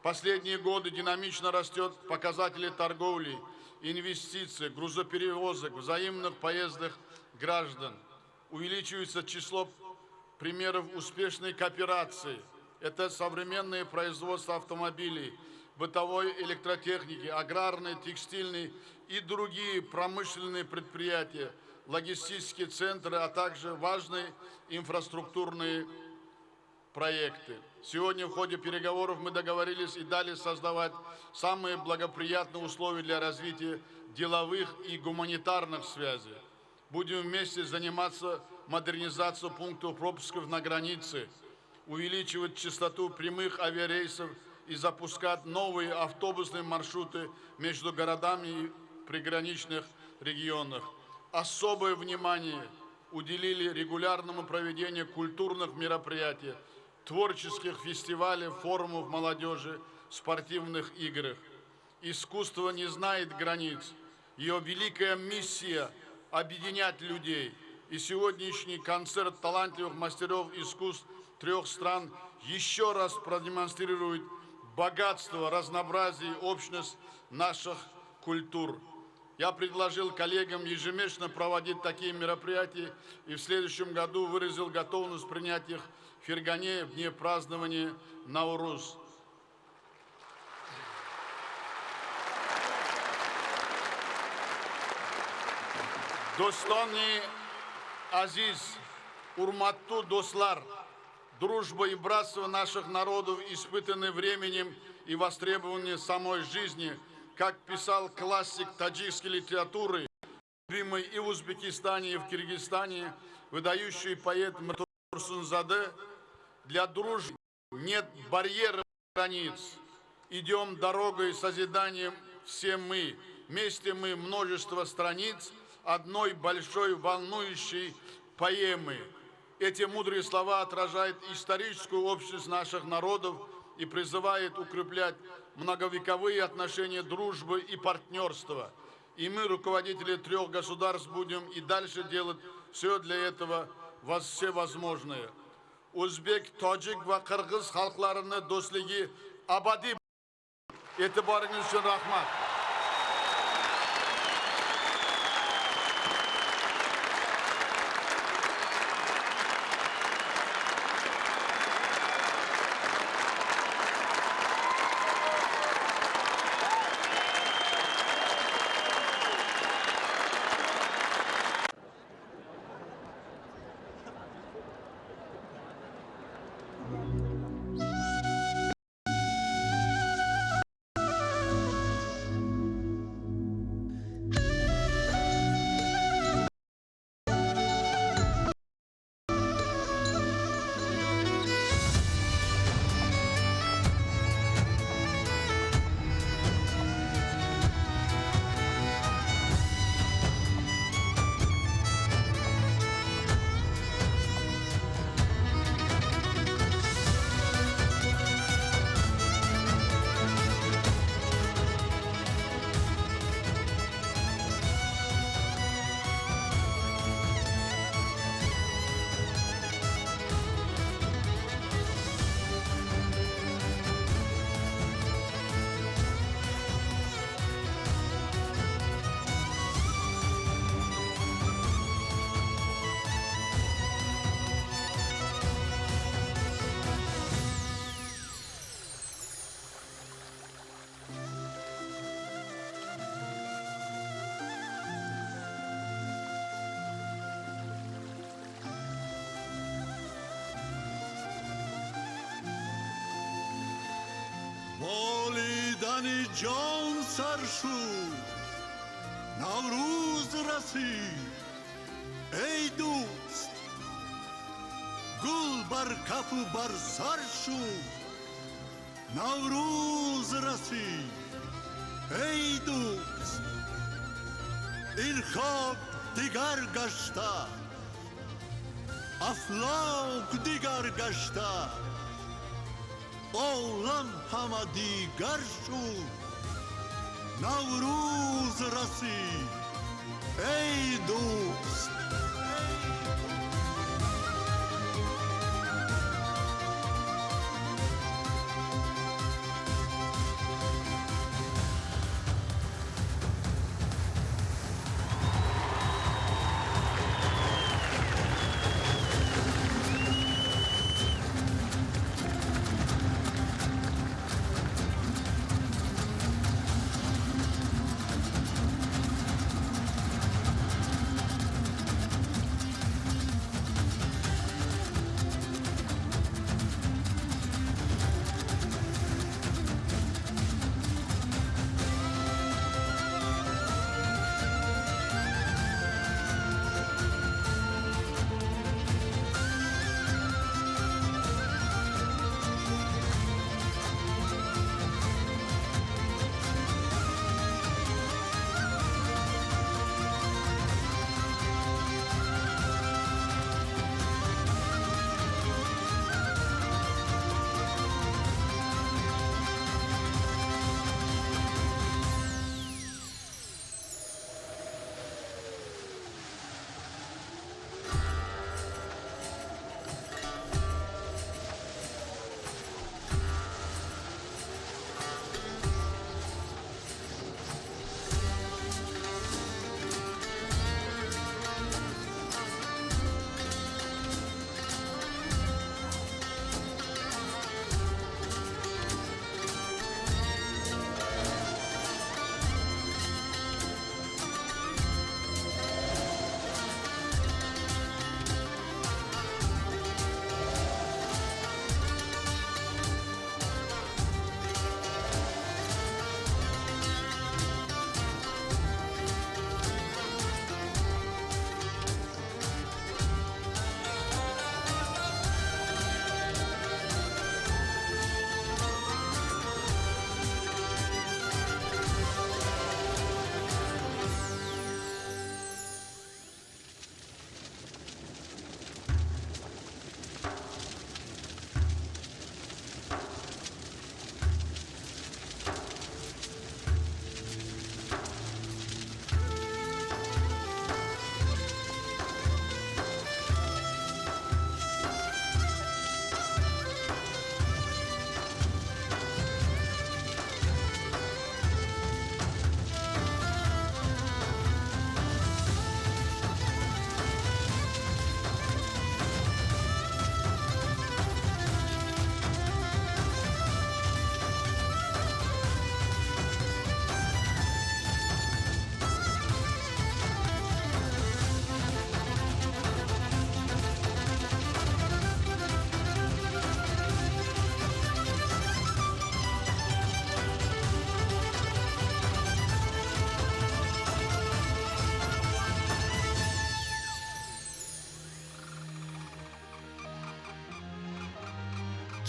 Speaker 8: Последние годы динамично растет показатели торговли, инвестиций, грузоперевозок, взаимных поездок граждан. Увеличивается число примеров успешной кооперации. Это современное производство автомобилей, бытовой электротехники, аграрной, текстильной и другие промышленные предприятия, логистические центры, а также важные инфраструктурные проекты. Сегодня в ходе переговоров мы договорились и дали создавать самые благоприятные условия для развития деловых и гуманитарных связей. Будем вместе заниматься модернизацией пунктов пропусков на границе, увеличивать частоту прямых авиарейсов и запускать новые автобусные маршруты между городами и приграничных регионах. Особое внимание уделили регулярному проведению культурных мероприятий, творческих фестивалей, форумов молодежи, спортивных игр. Искусство не знает границ. Ее великая миссия – объединять людей. И сегодняшний концерт талантливых мастеров искусств трех стран еще раз продемонстрирует богатство, разнообразие, общность наших культур. Я предложил коллегам ежемесячно проводить такие мероприятия и в следующем году выразил готовность принять их в Фергане в дне празднования Наурус. Достойный Азиз, урматту дослар, дружба и братство наших народов испытаны временем и востребованы самой жизни, как писал классик таджикской литературы, любимый и в Узбекистане, и в Киргизстане, выдающий поэт Турсунзаде: для дружбы нет барьеров границ. Идем дорогой созиданием все мы. Вместе мы множество страниц одной большой волнующей поэмы. Эти мудрые слова отражают историческую общность наших народов и призывают укреплять многовековые отношения дружбы и партнерства. И мы, руководители 3 государств, будем и дальше делать все для этого всевозможное. O'zbek, tojik va qirg'iz xalqlarini do'stligi abadiy. E'tiboringiz uchun rahmat.
Speaker 11: بالیدن جان سر شد نوروز رسید ای دوست گل بر کف و بر سر شد نوروز رسید ای دوست این خاک دیگر گشته افلاک دیگر گشته عالم همه دیگر شد نوروز رسید ای دوست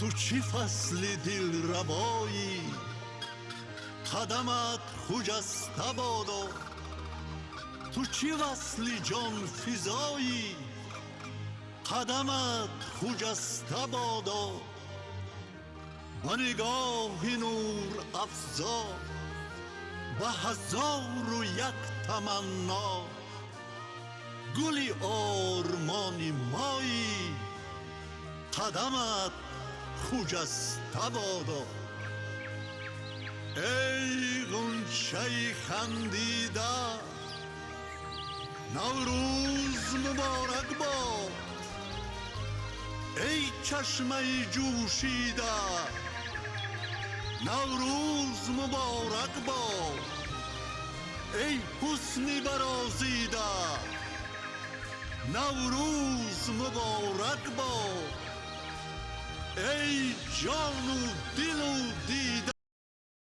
Speaker 11: تو چی فصل دل ربایی قدمت خجسته بادا تو چی وصل جان فضایی قدمت خجسته بادا با نگاه نور افزا و هزار و یک تمنا گلی آرمان مایی قدمت خجسته بادا ای غنچه خندیده نوروز مبارک باد ای چشمه جوشیده نوروز مبارک باد ای حسنی برازیده نوروز مبارک باد ای جان و دل و دیده